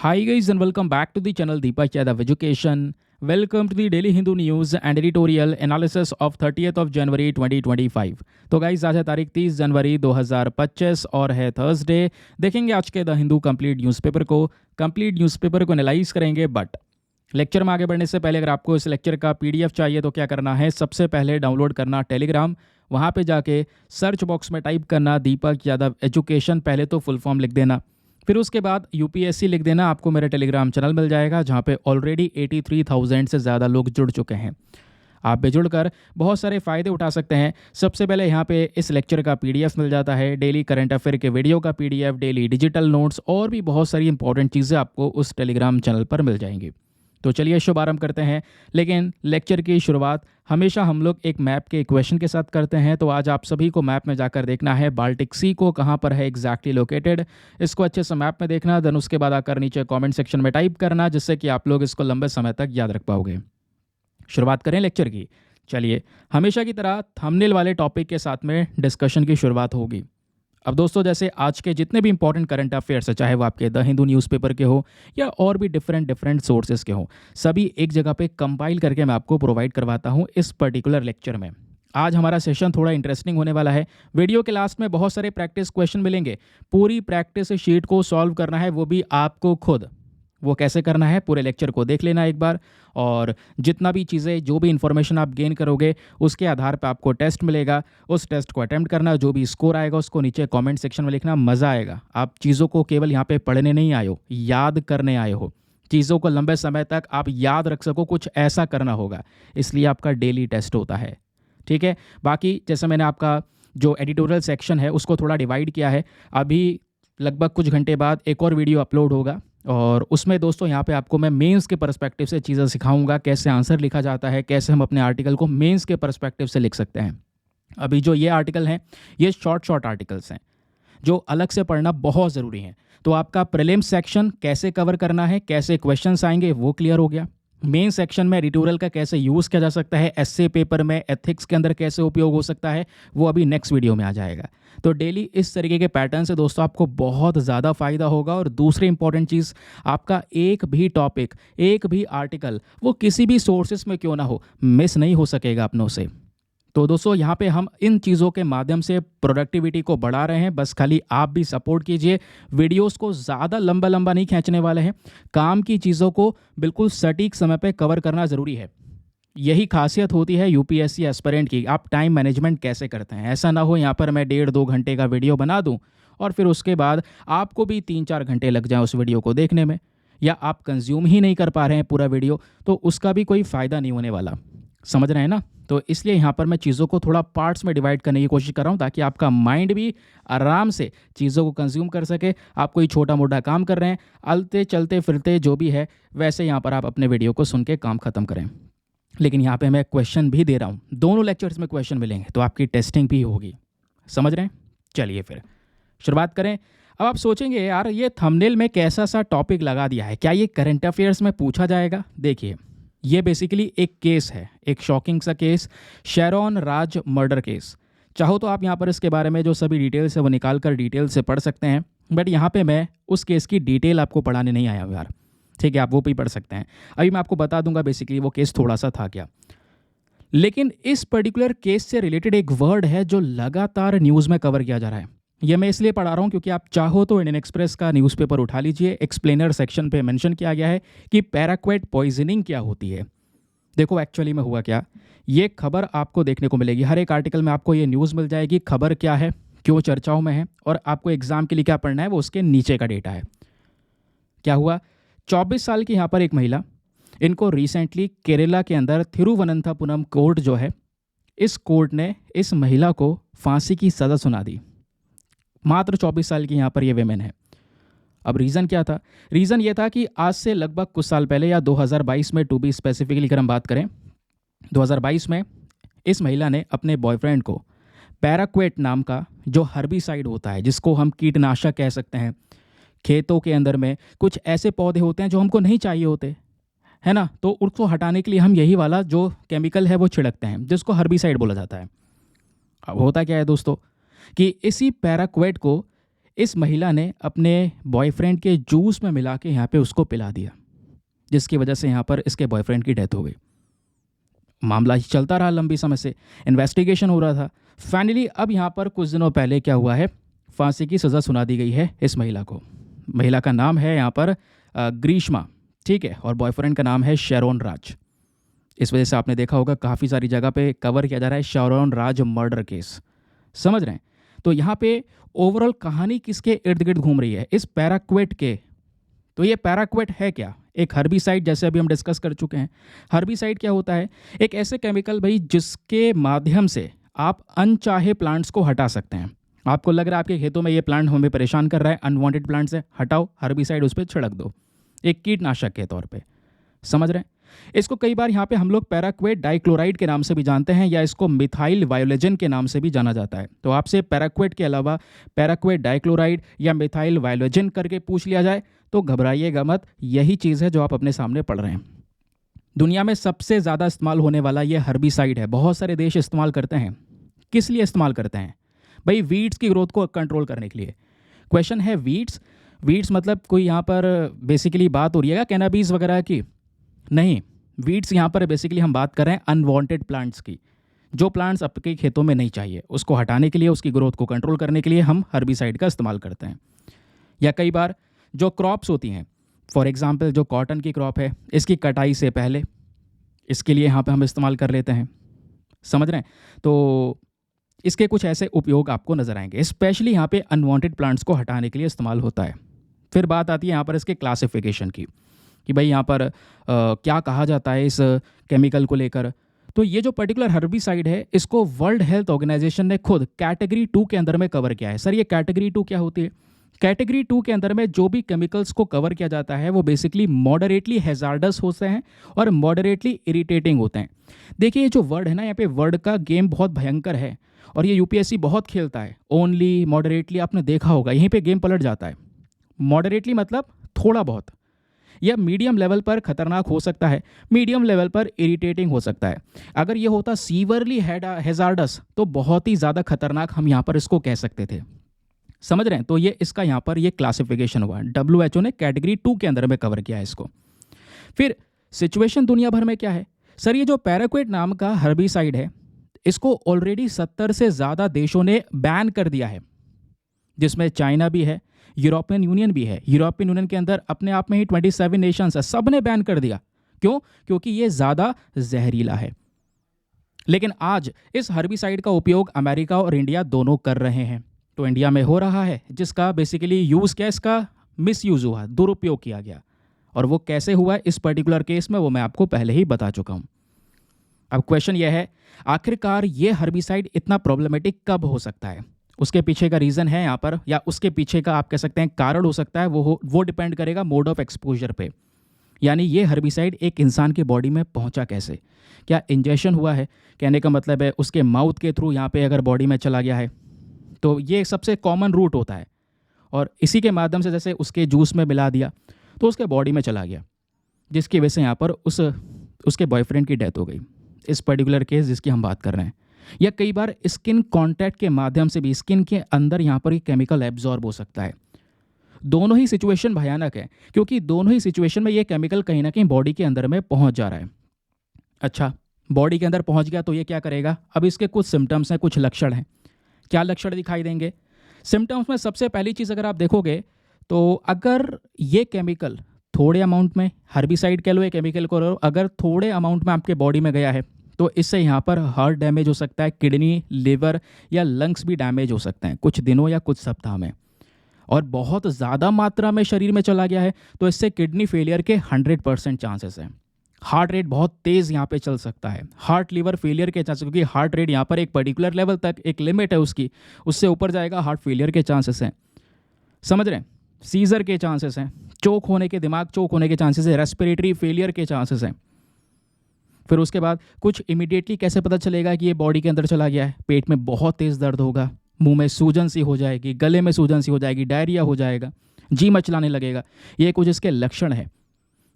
Hi guys and welcome back to the channel Deepak Yadav Education. Welcome to the Daily Hindu News and Editorial Analysis of 30th of January 2025. तो guys आज है तारीख 30 जनवरी 2025 और है Thursday. देखेंगे आज के द हिंदू कंप्लीट न्यूज़पेपर को एनालाइज करेंगे। बट लेक्चर में आगे बढ़ने से पहले अगर आपको इस लेक्चर का पीडीएफ चाहिए तो क्या करना है, सबसे पहले डाउनलोड करना टेलीग्राम। वहाँ पे जाके सर्च बॉक्स में टाइप करना दीपक यादव एजुकेशन, पहले तो फुल फॉर्म लिख देना, फिर उसके बाद यूपीएससी लिख देना। आपको मेरा टेलीग्राम चैनल मिल जाएगा जहाँ पे ऑलरेडी 83,000 से ज़्यादा लोग जुड़ चुके हैं। आप भी जुड़कर बहुत सारे फ़ायदे उठा सकते हैं। सबसे पहले यहाँ पे इस लेक्चर का पीडीएफ मिल जाता है, डेली करंट अफेयर के वीडियो का पीडीएफ, डेली डिजिटल नोट्स और भी बहुत सारी इंपॉर्टेंट चीज़ें आपको उस टेलीग्राम चैनल पर मिल जाएंगी। तो चलिए शुभारंभ करते हैं। लेकिन लेक्चर की शुरुआत हमेशा हम लोग एक मैप के इक्वेशन के साथ करते हैं। तो आज आप सभी को मैप में जाकर देखना है बाल्टिक सी को कहाँ पर है एग्जैक्टली लोकेटेड। इसको अच्छे से मैप में देखना, देन उसके बाद आकर नीचे कमेंट सेक्शन में टाइप करना, जिससे कि आप लोग इसको लंबे समय तक याद रख पाओगे। शुरुआत करें लेक्चर की। चलिए, हमेशा की तरह थंबनेल वाले टॉपिक के साथ में डिस्कशन की शुरुआत होगी। अब दोस्तों, जैसे आज के जितने भी इंपॉर्टेंट करंट अफेयर्स है, चाहे वो आपके द हिंदू न्यूज़पेपर के हो या और भी डिफरेंट सोर्सेज के हो, सभी एक जगह पे कंपाइल करके मैं आपको प्रोवाइड करवाता हूँ इस पर्टिकुलर लेक्चर में। आज हमारा सेशन थोड़ा इंटरेस्टिंग होने वाला है। वीडियो के लास्ट में बहुत सारे प्रैक्टिस क्वेश्चन मिलेंगे। पूरी प्रैक्टिस शीट को सॉल्व करना है, वो भी आपको खुद। वो कैसे करना है, पूरे लेक्चर को देख लेना एक बार, और जितना भी चीज़ें जो भी इन्फॉर्मेशन आप गेन करोगे उसके आधार पर आपको टेस्ट मिलेगा। उस टेस्ट को अटेम्प्ट करना, जो भी स्कोर आएगा उसको नीचे कमेंट सेक्शन में लिखना। मज़ा आएगा। आप चीज़ों को केवल यहाँ पे पढ़ने नहीं आए हो, याद करने आए हो। चीज़ों को लंबे समय तक आप याद रख सको, कुछ ऐसा करना होगा, इसलिए आपका डेली टेस्ट होता है। ठीक है। बाकी जैसे मैंने आपका जो एडिटोरियल सेक्शन है उसको थोड़ा डिवाइड किया है। अभी लगभग कुछ घंटे बाद एक और वीडियो अपलोड होगा, और उसमें दोस्तों यहाँ पे आपको मैं मेंस के पर्सपेक्टिव से चीज़ें सिखाऊंगा, कैसे आंसर लिखा जाता है, कैसे हम अपने आर्टिकल को मेंस के पर्सपेक्टिव से लिख सकते हैं। अभी जो ये आर्टिकल हैं ये शॉर्ट आर्टिकल्स हैं जो अलग से पढ़ना बहुत ज़रूरी है। तो आपका प्रीलिम्स सेक्शन कैसे कवर करना है, कैसे क्वेश्चंस आएंगे, वो क्लियर हो गया। मेन सेक्शन में एडिटोरियल का कैसे यूज़ किया जा सकता है, एसए पेपर में एथिक्स के अंदर कैसे उपयोग हो सकता है, वो अभी नेक्स्ट वीडियो में आ जाएगा। तो डेली इस तरीके के पैटर्न से दोस्तों आपको बहुत ज़्यादा फ़ायदा होगा। और दूसरी इंपॉर्टेंट चीज़, आपका एक भी टॉपिक, एक भी आर्टिकल, वो किसी भी सोर्सेस में क्यों ना हो, मिस नहीं हो सकेगा अपनों से। तो दोस्तों यहाँ पे हम इन चीज़ों के माध्यम से प्रोडक्टिविटी को बढ़ा रहे हैं। बस खाली आप भी सपोर्ट कीजिए। वीडियोस को ज़्यादा लंबा नहीं खींचने वाले हैं। काम की चीज़ों को बिल्कुल सटीक समय पे कवर करना ज़रूरी है। यही खासियत होती है यूपीएससी एस्पिरेंट की। आप टाइम मैनेजमेंट कैसे करते हैं, ऐसा ना हो यहाँ पर मैं 1.5-2 घंटे का वीडियो बना दूँ और फिर उसके बाद आपको भी 3-4 घंटे लग जाए उस वीडियो को देखने में, या आप कंज्यूम ही नहीं कर पा रहे हैं पूरा वीडियो, तो उसका भी कोई फ़ायदा नहीं होने वाला। समझ रहे हैं ना। तो इसलिए यहाँ पर मैं चीज़ों को थोड़ा पार्ट्स में डिवाइड करने की कोशिश कर रहा हूँ, ताकि आपका माइंड भी आराम से चीज़ों को कंज्यूम कर सके। आप कोई छोटा मोटा काम कर रहे हैं, अलते चलते फिरते जो भी है, वैसे यहाँ पर आप अपने वीडियो को सुन के काम ख़त्म करें। लेकिन यहाँ पे मैं क्वेश्चन भी दे रहा हूँ, दोनों लेक्चर्स में क्वेश्चन मिलेंगे, तो आपकी टेस्टिंग भी होगी। समझ रहे हैं। चलिए फिर शुरुआत करें। अब आप सोचेंगे यार ये थंबनेल में कैसा सा टॉपिक लगा दिया है, क्या ये करंट अफेयर्स में पूछा जाएगा। देखिए, ये बेसिकली एक केस है, एक शॉकिंग सा केस, शेरॉन राज मर्डर केस। चाहो तो आप यहाँ पर इसके बारे में जो सभी डिटेल्स है वो निकाल कर डिटेल से पढ़ सकते हैं, बट यहाँ पे मैं उस केस की डिटेल आपको पढ़ाने नहीं आया हूँ यार। ठीक है, आप वो भी पढ़ सकते हैं। अभी मैं आपको बता दूंगा बेसिकली वो केस थोड़ा सा था क्या। लेकिन इस पर्टिकुलर केस से रिलेटेड एक वर्ड है जो लगातार न्यूज़ में कवर किया जा रहा है। यह मैं इसलिए पढ़ा रहा हूँ क्योंकि आप चाहो तो इंडियन एक्सप्रेस का न्यूज़पेपर उठा लीजिए, एक्सप्लेनर सेक्शन पे मेंशन किया गया है कि पैराक्वेट पॉइजनिंग क्या होती है। देखो एक्चुअली में हुआ क्या, ये खबर आपको देखने को मिलेगी हर एक आर्टिकल में, आपको ये न्यूज़ मिल जाएगी, खबर क्या है, क्यों चर्चाओं में है, और आपको एग्जाम के लिए क्या पढ़ना है वो उसके नीचे का डेटा है। क्या हुआ, 24 साल की यहाँ पर एक महिला, इनको रिसेंटली केरला के अंदर थिरुवनंतपुरम कोर्ट जो है, इस कोर्ट ने इस महिला को फांसी की सज़ा सुना दी। मात्र 24 साल की यहाँ पर ये वेमेन है। अब रीज़न क्या था, रीज़न ये था कि आज से लगभग कुछ साल पहले, या 2022 में टू बी स्पेसिफिकली अगर हम बात करें, 2022 में इस महिला ने अपने बॉयफ्रेंड को पैराक्वेट नाम का जो हर्बिसाइड होता है, जिसको हम कीटनाशक कह सकते हैं, खेतों के अंदर में कुछ ऐसे पौधे होते हैं जो हमको नहीं चाहिए होते है ना, तो उसको हटाने के लिए हम यही वाला जो केमिकल है वो छिड़कते हैं, जिसको हर्बिसाइड बोला जाता है। अब होता क्या है दोस्तों कि इसी पैराक्वेट को इस महिला ने अपने बॉयफ्रेंड के जूस में मिला के यहाँ पे उसको पिला दिया, जिसकी वजह से यहाँ पर इसके बॉयफ्रेंड की डेथ हो गई। मामला चलता रहा लंबी समय से, इन्वेस्टिगेशन हो रहा था। फाइनली अब यहाँ पर कुछ दिनों पहले क्या हुआ है, फांसी की सज़ा सुना दी गई है इस महिला को। महिला का नाम है यहाँ पर ग्रीष्मा, ठीक है, और बॉयफ्रेंड का नाम है शैरोन राज। इस वजह से आपने देखा होगा काफ़ी सारी जगह पे कवर किया जा रहा है शैरोन राज मर्डर केस, समझ रहे हैं। तो यहाँ पे ओवरऑल कहानी किसके इर्द गिर्द घूम रही है, इस पैराक्वेट के। तो ये पैराक्वेट है क्या, एक हर्बिसाइड, जैसे अभी हम डिस्कस कर चुके हैं। हर्बिसाइड क्या होता है, एक ऐसे केमिकल भाई जिसके माध्यम से आप अनचाहे प्लांट्स को हटा सकते हैं। आपको लग रहा है आपके खेतों में ये प्लांट हमें परेशान कर रहा है, अनवांटेड प्लांट्स है, हटाओ, हर्बिसाइड उस पर छिड़क दो, एक कीटनाशक के तौर पे, समझ रहे हैं। इसको कई बार यहाँ पे हम लोग पैराक्वेट डाइक्लोराइड के नाम से भी जानते हैं, या इसको मिथाइल वायोलेजन के नाम से भी जाना जाता है। तो आपसे पैराक्वेट के अलावा पैराक्वेट डाइक्लोराइड या मिथाइल वायोलेजन करके पूछ लिया जाए तो घबराइएगा मत, यही चीज़ है जो आप अपने सामने पढ़ रहे हैं। दुनिया में सबसे ज़्यादा इस्तेमाल होने वाला ये हर्बिसाइड है, बहुत सारे देश इस्तेमाल करते हैं। किस लिए इस्तेमाल करते हैं भाई, वीड्स की ग्रोथ को कंट्रोल करने के लिए। क्वेश्चन है वीड्स मतलब कोई यहाँ पर बेसिकली बात हो रही है कैनाबीज वगैरह की, नहीं। वीड्स यहाँ पर बेसिकली हम बात कर रहे हैं अनवांटेड प्लांट्स की, जो प्लांट्स आपके खेतों में नहीं चाहिए, उसको हटाने के लिए, उसकी ग्रोथ को कंट्रोल करने के लिए हम हर्बिसाइड का इस्तेमाल करते हैं। या कई बार जो क्रॉप्स होती हैं, फॉर एग्जांपल जो कॉटन की क्रॉप है, इसकी कटाई से पहले इसके लिए यहाँ पे हम इस्तेमाल कर लेते हैं, समझ रहे हैं। तो इसके कुछ ऐसे उपयोग आपको नज़र आएंगे, स्पेशली यहाँ पे अनवांटेड प्लांट्स को हटाने के लिए इस्तेमाल होता है। फिर बात आती है यहाँ पर इसके क्लासिफिकेशन की, कि भाई यहाँ पर क्या कहा जाता है इस केमिकल को लेकर। तो ये जो पर्टिकुलर हर्बिसाइड है, इसको वर्ल्ड हेल्थ ऑर्गेनाइजेशन ने खुद कैटेगरी 2 के अंदर में कवर किया है। सर ये कैटेगरी 2 क्या होती है? कैटेगरी 2 के अंदर में जो भी केमिकल्स को कवर किया जाता है वो बेसिकली मॉडरेटली हैजार्डस होते हैं और मॉडरेटली इरिटेटिंग होते हैं। देखिए ये जो वर्ड है ना, यहाँ पे वर्ड का गेम बहुत भयंकर है और ये यूपीएससी बहुत खेलता है। ओनली, मॉडरेटली, आपने देखा होगा यहीं पे गेम पलट जाता है। मॉडरेटली मतलब थोड़ा बहुत, या मीडियम लेवल पर खतरनाक हो सकता है, मीडियम लेवल पर इरिटेटिंग हो सकता है। अगर ये होता सीवरली हैजार्डस तो बहुत ही ज़्यादा खतरनाक हम यहाँ पर इसको कह सकते थे, समझ रहे हैं। तो ये इसका यहाँ पर ये क्लासिफिकेशन हुआ, WHO ने कैटेगरी 2 के अंदर में कवर किया है इसको। फिर सिचुएशन दुनिया भर में क्या है सर, ये जो पैराक्वेट नाम का हर्बिसाइड है, इसको ऑलरेडी 70 से ज़्यादा देशों ने बैन कर दिया है, जिसमें चाइना भी है, यूरोपियन यूनियन भी है। यूरोपियन यूनियन के अंदर अपने आप में ही 27 नेशंस है, सब ने बैन कर दिया। क्यों? क्योंकि ये ज़्यादा जहरीला है। लेकिन आज इस हर्बिसाइड का उपयोग अमेरिका और इंडिया दोनों कर रहे हैं। तो इंडिया में हो रहा है, जिसका बेसिकली यूज़ क्या, इसका मिसयूज़ हुआ, दुरुपयोग किया गया। और वो कैसे हुआ इस पर्टिकुलर केस में, वो मैं आपको पहले ही बता चुका हूँ। अब क्वेश्चन ये है, आखिरकार ये हर्बिसाइड इतना प्रॉब्लमेटिक कब हो सकता है? उसके पीछे का रीज़न है यहाँ पर, या उसके पीछे का आप कह सकते हैं कारण हो सकता है, वो डिपेंड करेगा मोड ऑफ एक्सपोजर पे। यानी ये हर्बिसाइड एक इंसान के बॉडी में पहुँचा कैसे, क्या इंजेक्शन हुआ है, कहने का मतलब है उसके माउथ के थ्रू यहाँ पे अगर बॉडी में चला गया है, तो ये सबसे कॉमन रूट होता है। और इसी के माध्यम से जैसे उसके जूस में मिला दिया तो उसके बॉडी में चला गया, जिसकी वजह से यहाँ पर उसके बॉयफ्रेंड की डेथ हो गई, इस पर्टिकुलर केस जिसकी हम बात कर रहे हैं। या कई बार स्किन कांटेक्ट के माध्यम से भी स्किन के अंदर यहाँ पर ये केमिकल एब्जॉर्ब हो सकता है। दोनों ही सिचुएशन भयानक है, क्योंकि दोनों ही सिचुएशन में ये केमिकल कहीं ना कहीं बॉडी के अंदर में पहुँच जा रहा है। अच्छा, बॉडी के अंदर पहुँच गया तो ये क्या करेगा? अब इसके कुछ सिम्टम्स हैं, कुछ लक्षण हैं। क्या लक्षण दिखाई देंगे? सिम्टम्स में सबसे पहली चीज़ अगर आप देखोगे तो अगर ये केमिकल थोड़े अमाउंट में, हर्बिसाइड कह लो, ये केमिकल को अगर थोड़े अमाउंट में आपके बॉडी में गया है तो इससे यहाँ पर हार्ट डैमेज हो सकता है, किडनी, लिवर या लंग्स भी डैमेज हो सकते हैं कुछ दिनों या कुछ सप्ताह में। और बहुत ज़्यादा मात्रा में शरीर में चला गया है तो इससे किडनी फेलियर के 100% चांसेस हैं। हार्ट रेट बहुत तेज़ यहाँ पे चल सकता है, हार्ट लीवर फेलियर के चांसेस, क्योंकि हार्ट रेट यहाँ पर एक पर्टिकुलर लेवल तक, एक लिमिट है उसकी, उससे ऊपर जाएगा हार्ट फेलियर के चांसेस हैं, समझ रहे हैं। सीजर के चांसेस हैं, चोक होने के, दिमाग चोक होने के चांसेस है, रेस्पिरेटरी फेलियर के चांसेस हैं। फिर उसके बाद कुछ इमीडिएटली कैसे पता चलेगा कि ये बॉडी के अंदर चला गया है? पेट में बहुत तेज़ दर्द होगा, मुंह में सूजन सी हो जाएगी, गले में सूजन सी हो जाएगी, डायरिया हो जाएगा, जी मचलाने लगेगा। ये कुछ इसके लक्षण है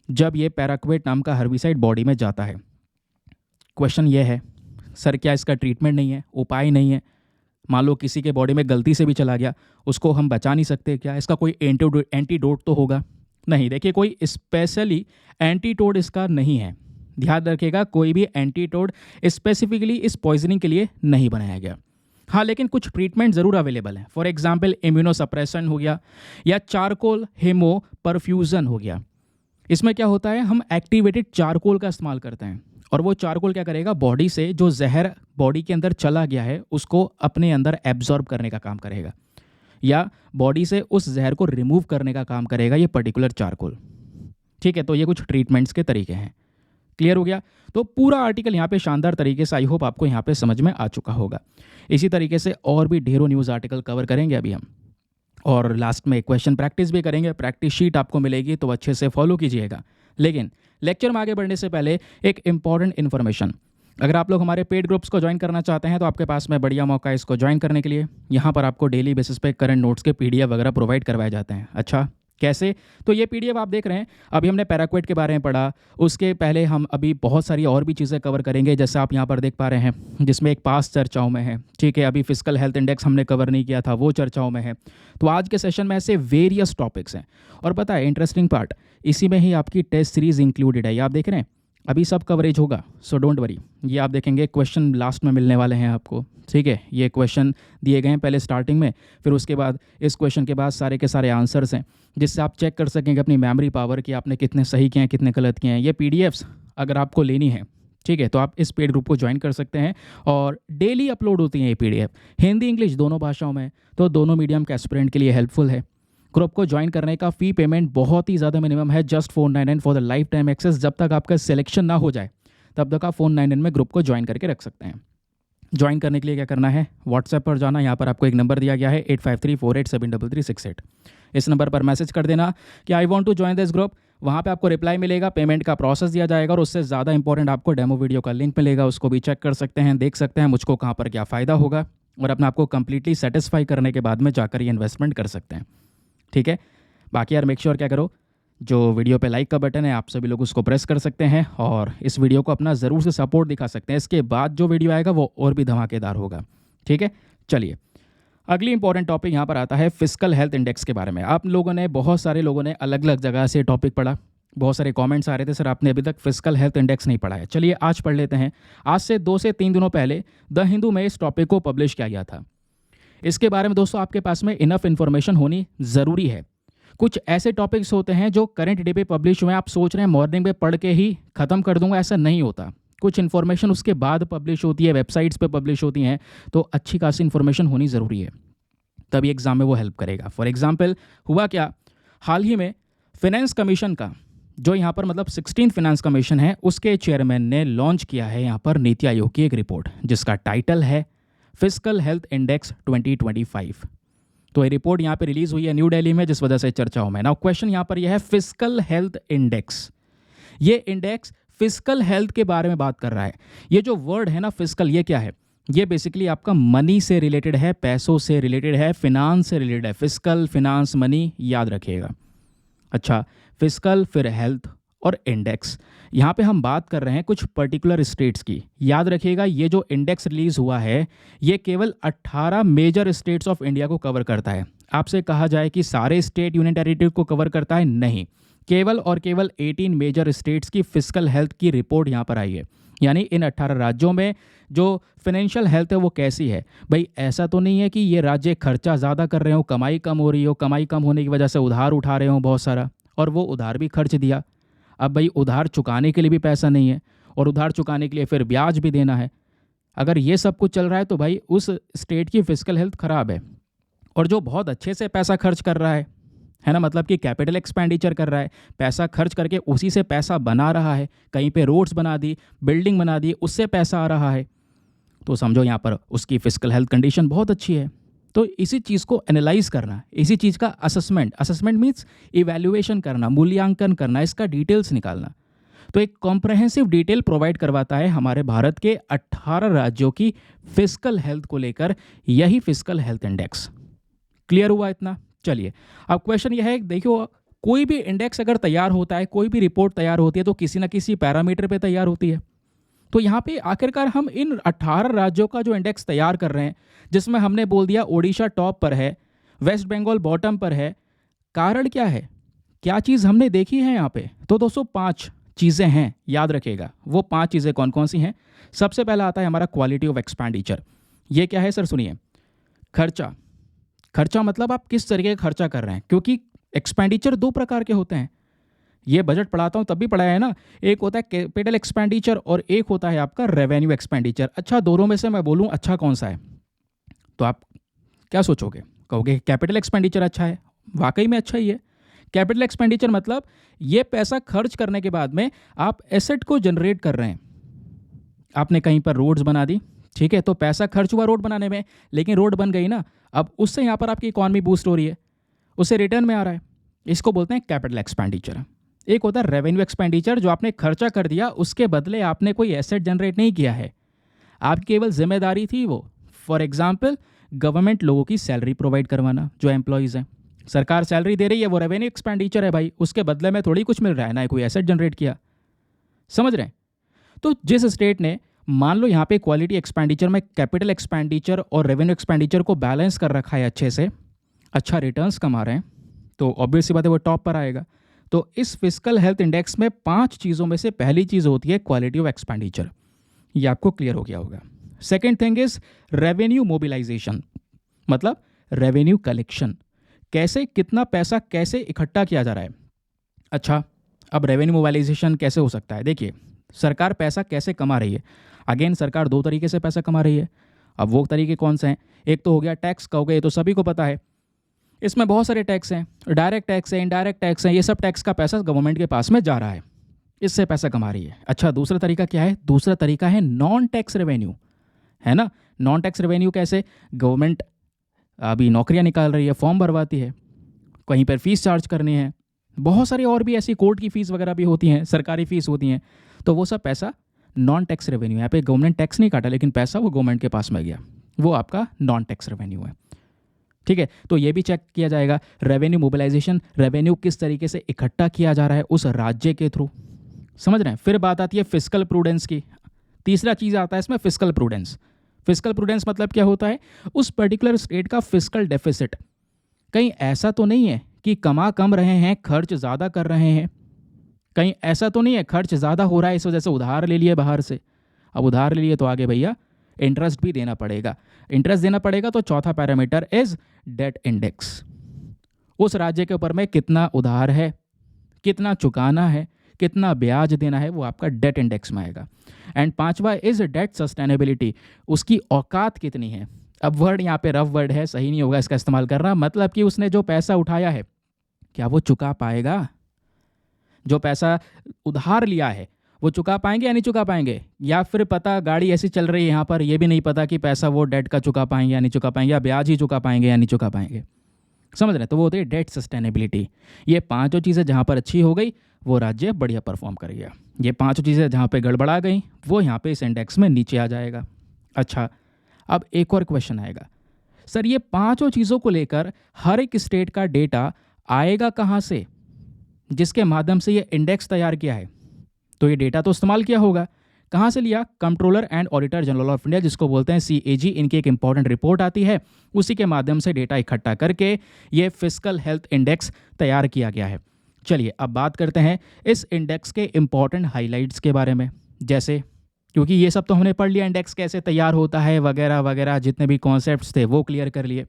जब ये पैराक्वेट नाम का हर्बिसाइड बॉडी में जाता है। क्वेश्चन ये है सर, क्या इसका ट्रीटमेंट नहीं है, उपाय नहीं है? मान लो किसी के बॉडी में गलती से भी चला गया, उसको हम बचा नहीं सकते क्या? इसका कोई एंटीडोट तो होगा नहीं। देखिए, कोई स्पेशली एंटीडोट इसका नहीं है। ध्यान रखिएगा, कोई भी एंटीडोट स्पेसिफिकली इस पॉइजनिंग के लिए नहीं बनाया गया। हाँ, लेकिन कुछ ट्रीटमेंट ज़रूर अवेलेबल है। फॉर एग्जाम्पल इम्यूनोसप्रेशन हो गया या चारकोल हेमो परफ्यूज़न हो गया। इसमें क्या होता है, हम एक्टिवेटेड चारकोल का इस्तेमाल करते हैं और वो चारकोल क्या करेगा, बॉडी से जो जहर बॉडी के अंदर चला गया है उसको अपने अंदर एब्जॉर्ब करने का काम करेगा या बॉडी से उस जहर को रिमूव करने का काम करेगा ये पर्टिकुलर चारकोल। ठीक है, तो ये कुछ ट्रीटमेंट्स के तरीके हैं। क्लियर हो गया? तो पूरा आर्टिकल यहाँ पे शानदार तरीके से आई होप आपको यहाँ पे समझ में आ चुका होगा। इसी तरीके से और भी ढेरों न्यूज़ आर्टिकल कवर करेंगे अभी हम, और लास्ट में क्वेश्चन प्रैक्टिस भी करेंगे। प्रैक्टिस शीट आपको मिलेगी तो अच्छे से फॉलो कीजिएगा। लेकिन लेक्चर में आगे बढ़ने से पहले एक इंपॉर्टेंट इन्फॉर्मेशन, अगर आप लोग हमारे पेड ग्रुप्स को ज्वाइन करना चाहते हैं तो आपके पास में बढ़िया मौका है इसको ज्वाइन करने के लिए। यहाँ पर आपको डेली बेसिस पे करंट नोट्स के पीडीएफ वगैरह प्रोवाइड करवाए जाते हैं। अच्छा, कैसे? तो ये पीडीएफ आप देख रहे हैं, अभी हमने पैराक्वेट के बारे में पढ़ा, उसके पहले हम अभी बहुत सारी और भी चीज़ें कवर करेंगे, जैसे आप यहाँ पर देख पा रहे हैं, जिसमें एक पास चर्चाओं में है। ठीक है, अभी फिजिकल हेल्थ इंडेक्स हमने कवर नहीं किया था, वो चर्चाओं में है। तो आज के सेशन में ऐसे वेरियस टॉपिक्स हैं। और पता है इंटरेस्टिंग पार्ट, इसी में ही आपकी टेस्ट सीरीज इंक्लूडेड है। ये आप देख रहे हैं, अभी सब कवरेज होगा, सो डोंट वरी। ये आप देखेंगे क्वेश्चन लास्ट में मिलने वाले हैं आपको। ठीक है, ये क्वेश्चन दिए गए हैं पहले स्टार्टिंग में, फिर उसके बाद इस क्वेश्चन के बाद सारे के सारे आंसर्स हैं, जिससे आप चेक कर सकेंगे अपनी मेमोरी पावर कि आपने कितने सही किए हैं, कितने गलत किए हैं। ये पीडीएफ्स अगर आपको लेनी है, ठीक है, तो आप इस पेड ग्रुप को ज्वाइन कर सकते हैं। और डेली अपलोड होती हैं ये पीडीएफ, हिंदी इंग्लिश दोनों भाषाओं में, तो दोनों मीडियम के एस्पिरेंट के लिए हेल्पफुल है। ग्रुप को ज्वाइन करने का फ़ी पेमेंट बहुत ही ज़्यादा मिनिमम है, just 499 for the lifetime access. जब तक आपका सिलेक्शन ना हो जाए तब तक आप 499 में ग्रुप को ज्वाइन करके रख सकते हैं। ज्वाइन करने के लिए क्या करना है, व्हाट्सएप पर जाना, यहाँ पर आपको एक नंबर दिया गया है 8534873368। इस नंबर पर मैसेज कर देना कि I want to join this group. वहाँ पे आपको रिप्लाई मिलेगा, पेमेंट का प्रोसेस दिया जाएगा और उससे ज़्यादा इंपॉर्टेंट आपको डेमो वीडियो का लिंक मिलेगा। उसको भी चेक कर सकते हैं, देख सकते हैं मुझको कहाँ पर क्या फ़ायदा होगा, और अपने आपको कंप्लीटली सेटिस्फाई करने के बाद में जाकर ये इन्वेस्टमेंट कर सकते हैं। ठीक है, बाकी यार मेक श्योर क्या करो, जो वीडियो पे लाइक का बटन है आप सभी लोग उसको प्रेस कर सकते हैं और इस वीडियो को अपना ज़रूर से सपोर्ट दिखा सकते हैं। इसके बाद जो वीडियो आएगा वो और भी धमाकेदार होगा। ठीक है, चलिए अगली इंपॉर्टेंट टॉपिक यहाँ पर आता है फिजिकल हेल्थ इंडेक्स के बारे में। आप लोगों ने, बहुत सारे लोगों ने अलग अलग जगह से टॉपिक पढ़ा, बहुत सारे कमेंट्स आ रहे थे, सर आपने अभी तक फिजिकल हेल्थ इंडेक्स नहीं पढ़ा है। चलिए आज पढ़ लेते हैं। आज से 2 से 3 दिनों पहले द हिंदू में इस टॉपिक को पब्लिश किया गया था। इसके बारे में दोस्तों आपके पास में इनफ इन्फॉर्मेशन होनी ज़रूरी है। कुछ ऐसे टॉपिक्स होते हैं जो करंट डे पे पब्लिश हुए हैं, आप सोच रहे हैं मॉर्निंग पे पढ़ के ही ख़त्म कर दूंगा, ऐसा नहीं होता। कुछ इन्फॉर्मेशन उसके बाद पब्लिश होती है, वेबसाइट्स पे पब्लिश होती हैं, तो अच्छी खासी इन्फॉर्मेशन होनी ज़रूरी है, तभी एग्जाम में वो हेल्प करेगा। फॉर एग्जाम्पल हुआ क्या, हाल ही में फाइनेंस कमीशन का जो यहाँ पर मतलब 16th फाइनेंस कमीशन है, उसके चेयरमैन ने लॉन्च किया है यहाँ पर नीति आयोग की एक रिपोर्ट, जिसका टाइटल है फिजिकल हेल्थ इंडेक्स 2025। तो ये रिपोर्ट यहाँ पे रिलीज हुई है न्यू दिल्ली में, जिस वजह से चर्चाओं में। नाउ क्वेश्चन यहाँ पर यह है, फिजिकल हेल्थ इंडेक्स, ये इंडेक्स फिजिकल हेल्थ के बारे में बात कर रहा है। ये जो वर्ड है ना फिजिकल, ये क्या है, ये बेसिकली आपका मनी से रिलेटेड है, पैसों से रिलेटेड है, फिनांस से रिलेटेड है। फिजिकल, फिनांस, मनी याद रखिएगा। अच्छा, फिजिकल फिर हेल्थ और इंडेक्स, यहाँ पे हम बात कर रहे हैं कुछ पर्टिकुलर स्टेट्स की। याद रखिएगा, ये जो इंडेक्स रिलीज हुआ है ये केवल 18 मेजर स्टेट्स ऑफ इंडिया को कवर करता है। आपसे कहा जाए कि सारे स्टेट यूनियन टेरिटरी को कवर करता है, नहीं, केवल और केवल 18 मेजर स्टेट्स की फिजिकल हेल्थ की रिपोर्ट यहाँ पर आई है। यानी इन 18 राज्यों में जो फाइनेंशियल हेल्थ है वो कैसी है। भाई ऐसा तो नहीं है कि ये राज्य खर्चा ज़्यादा कर रहे हो, कमाई कम हो रही हो, कमाई कम होने की वजह से उधार उठा रहे हो बहुत सारा, और वो उधार भी खर्च दिया। अब भाई उधार चुकाने के लिए भी पैसा नहीं है, और उधार चुकाने के लिए फिर ब्याज भी देना है। अगर ये सब कुछ चल रहा है तो भाई उस स्टेट की फिजिकल हेल्थ ख़राब है। और जो बहुत अच्छे से पैसा खर्च कर रहा है ना, मतलब कि कैपिटल एक्सपेंडिचर कर रहा है, पैसा खर्च करके उसी से पैसा बना रहा है, कहीं पे रोड्स बना दी, बिल्डिंग बना दी, उससे पैसा आ रहा है, तो समझो यहाँ पर उसकी फिजिकल हेल्थ कंडीशन बहुत अच्छी है। तो इसी चीज़ को एनालाइज करना, इसी चीज़ का असेसमेंट मीन्स इवैल्यूएशन करना, मूल्यांकन करना, इसका डिटेल्स निकालना। तो एक कॉम्प्रहेंसिव डिटेल प्रोवाइड करवाता है हमारे भारत के 18 राज्यों की फिजिकल हेल्थ को लेकर यही फिजिकल हेल्थ इंडेक्स। क्लियर हुआ इतना? चलिए अब क्वेश्चन यह है, देखियो कोई भी इंडेक्स अगर तैयार होता है, कोई भी रिपोर्ट तैयार होती है तो किसी ना किसी पैरामीटर पे तैयार होती है। तो यहाँ पे आखिरकार हम इन 18 राज्यों का जो इंडेक्स तैयार कर रहे हैं, जिसमें हमने बोल दिया ओडिशा टॉप पर है, वेस्ट बंगाल बॉटम पर है, कारण क्या है, क्या चीज़ हमने देखी है यहाँ पे? तो दोस्तों 5 चीज़ें हैं, याद रखिएगा। वो 5 चीज़ें कौन कौन सी हैं? सबसे पहला आता है हमारा क्वालिटी ऑफ एक्सपेंडिचर। ये क्या है सर? सुनिए, खर्चा। खर्चा मतलब आप किस तरीके का खर्चा कर रहे हैं, क्योंकि एक्सपेंडिचर 2 प्रकार के होते हैं। ये बजट पढ़ाता हूँ तब भी पढ़ाया है ना। एक होता है कैपिटल एक्सपेंडिचर और एक होता है आपका रेवेन्यू एक्सपेंडिचर। अच्छा, दोनों में से मैं बोलूँ अच्छा कौन सा है, तो आप क्या सोचोगे? कहोगे कैपिटल एक्सपेंडिचर अच्छा है। वाकई में अच्छा ही है। कैपिटल एक्सपेंडिचर मतलब ये पैसा खर्च करने के बाद में आप एसेट को जनरेट कर रहे हैं। आपने कहीं पर रोड्स बना दी, ठीक है, तो पैसा खर्च हुआ रोड बनाने में, लेकिन रोड बन गई ना, अब उससे यहाँ पर आपकी इकॉनमी बूस्ट हो रही है, उससे रिटर्न में आ रहा है। इसको बोलते हैं कैपिटल एक्सपेंडिचर। एक होता है रेवेन्यू एक्सपेंडिचर, जो आपने खर्चा कर दिया, उसके बदले आपने कोई एसेट जनरेट नहीं किया है, आपकी केवल जिम्मेदारी थी वो। फॉर एग्जाम्पल, गवर्नमेंट लोगों की सैलरी प्रोवाइड करवाना, जो एम्प्लॉयज़ हैं, सरकार सैलरी दे रही है, वो रेवेन्यू एक्सपेंडिचर है भाई, उसके बदले में थोड़ी कुछ मिल रहा है, ना कोई एसेट जनरेट किया। समझ रहे हैं? तो जिस स्टेट ने मान लो यहाँ पे क्वालिटी एक्सपेंडिचर में कैपिटल एक्सपेंडिचर और रेवेन्यू एक्सपेंडिचर को बैलेंस कर रखा है अच्छे से, अच्छा रिटर्न्स कमा रहे हैं, तो ऑब्वियस सी बात है वो टॉप पर आएगा। तो इस फिस्कल हेल्थ इंडेक्स में 5 चीज़ों में से पहली चीज़ होती है क्वालिटी ऑफ एक्सपेंडिचर। ये आपको क्लियर हो गया होगा। Second thing is revenue mobilisation, मतलब रेवेन्यू कलेक्शन। कैसे, कितना पैसा कैसे इकट्ठा किया जा रहा है। अच्छा, अब रेवेन्यू मोबिलाइजेशन कैसे हो सकता है? देखिए, सरकार पैसा कैसे कमा रही है। अगेन, सरकार 2 तरीके से पैसा कमा रही है। अब वो तरीके कौन से हैं? एक तो हो गया टैक्स का, हो गया, ये तो सभी को पता है। इसमें बहुत सारे टैक्स हैं, डायरेक्ट टैक्स हैं, इनडायरेक्ट टैक्स हैं, ये सब टैक्स का पैसा गवर्नमेंट के पास में जा रहा है, इससे पैसा कमा रही है। अच्छा, दूसरा तरीका क्या है? दूसरा तरीका है नॉन टैक्स रेवेन्यू, है ना। नॉन टैक्स रेवेन्यू कैसे? गवर्नमेंट अभी नौकरियां निकाल रही है, फॉर्म भरवाती है, कहीं पर फीस चार्ज करनी है, बहुत सारी और भी ऐसी कोर्ट की फ़ीस वगैरह भी होती हैं, सरकारी फ़ीस होती हैं, तो वो सब पैसा नॉन टैक्स रेवेन्यू। यहाँ पे गवर्नमेंट टैक्स नहीं काटा, लेकिन पैसा वो गवर्नमेंट के पास में गया, वो आपका नॉन टैक्स रेवेन्यू है। ठीक है, तो ये भी चेक किया जाएगा रेवेन्यू मोबिलाइजेशन, रेवेन्यू किस तरीके से इकट्ठा किया जा रहा है उस राज्य के थ्रू। समझ रहे हैं? फिर बात आती है फिस्कल प्रूडेंस की। तीसरा चीज़ आता है इसमें फिस्कल प्रूडेंस। फिस्कल प्रूडेंस मतलब क्या होता है? उस पर्टिकुलर स्टेट का फिस्कल डेफिसिट। कहीं ऐसा तो नहीं है कि कमा कम रहे हैं, खर्च ज़्यादा कर रहे हैं, कहीं ऐसा तो नहीं है खर्च ज़्यादा हो रहा है, इस वजह से उधार ले लिए बाहर से। अब उधार ले लिए तो आगे भैया इंटरेस्ट भी देना पड़ेगा। इंटरेस्ट देना पड़ेगा तो चौथा पैरामीटर इज डेट इंडेक्स। उस राज्य के ऊपर में कितना उधार है, कितना चुकाना है, कितना ब्याज देना है, वो आपका डेट इंडेक्स में आएगा। एंड पांचवा इज डेट सस्टेनेबिलिटी, उसकी औकात कितनी है। अब वर्ड यहाँ पे रफ वर्ड है, सही नहीं होगा इसका इस्तेमाल करना, मतलब कि उसने जो पैसा उठाया है क्या वो चुका पाएगा। जो पैसा उधार लिया है वो चुका पाएंगे या नहीं चुका पाएंगे, या फिर पता गाड़ी ऐसी चल रही है यहाँ पर, ये भी नहीं पता कि पैसा वो डेट का चुका पाएंगे या नहीं चुका पाएंगे, या ब्याज ही चुका पाएंगे या नहीं चुका पाएंगे। समझ रहे हैं? तो वो होती है डेट सस्टेनेबिलिटी। ये पांचों चीज़ें जहाँ पर अच्छी हो गई वो राज्य बढ़िया परफॉर्म कर गया। ये पांचों चीज़ें जहाँ पे गड़बड़ा गई वो यहाँ पे इस इंडेक्स में नीचे आ जाएगा। अच्छा, अब एक और क्वेश्चन आएगा, सर ये पांचों चीज़ों को लेकर हर एक स्टेट का डेटा आएगा कहाँ से, जिसके माध्यम से ये इंडेक्स तैयार किया है? तो ये डेटा तो इस्तेमाल किया होगा, कहाँ से लिया? Controller and auditor general of India, जिसको बोलते हैं CAG, इनकी एक इंपॉर्टेंट रिपोर्ट आती है, उसी के माध्यम से डेटा इकट्ठा करके ये फिस्कल हेल्थ इंडेक्स तैयार किया गया है। चलिए अब बात करते हैं इस इंडेक्स के इंपॉर्टेंट हाइलाइट्स के बारे में। जैसे, क्योंकि ये सब तो हमने पढ़ लिया, इंडेक्स कैसे तैयार होता है वगैरह वगैरह, जितने भी कॉन्सेप्ट्स थे वो क्लियर कर लिए।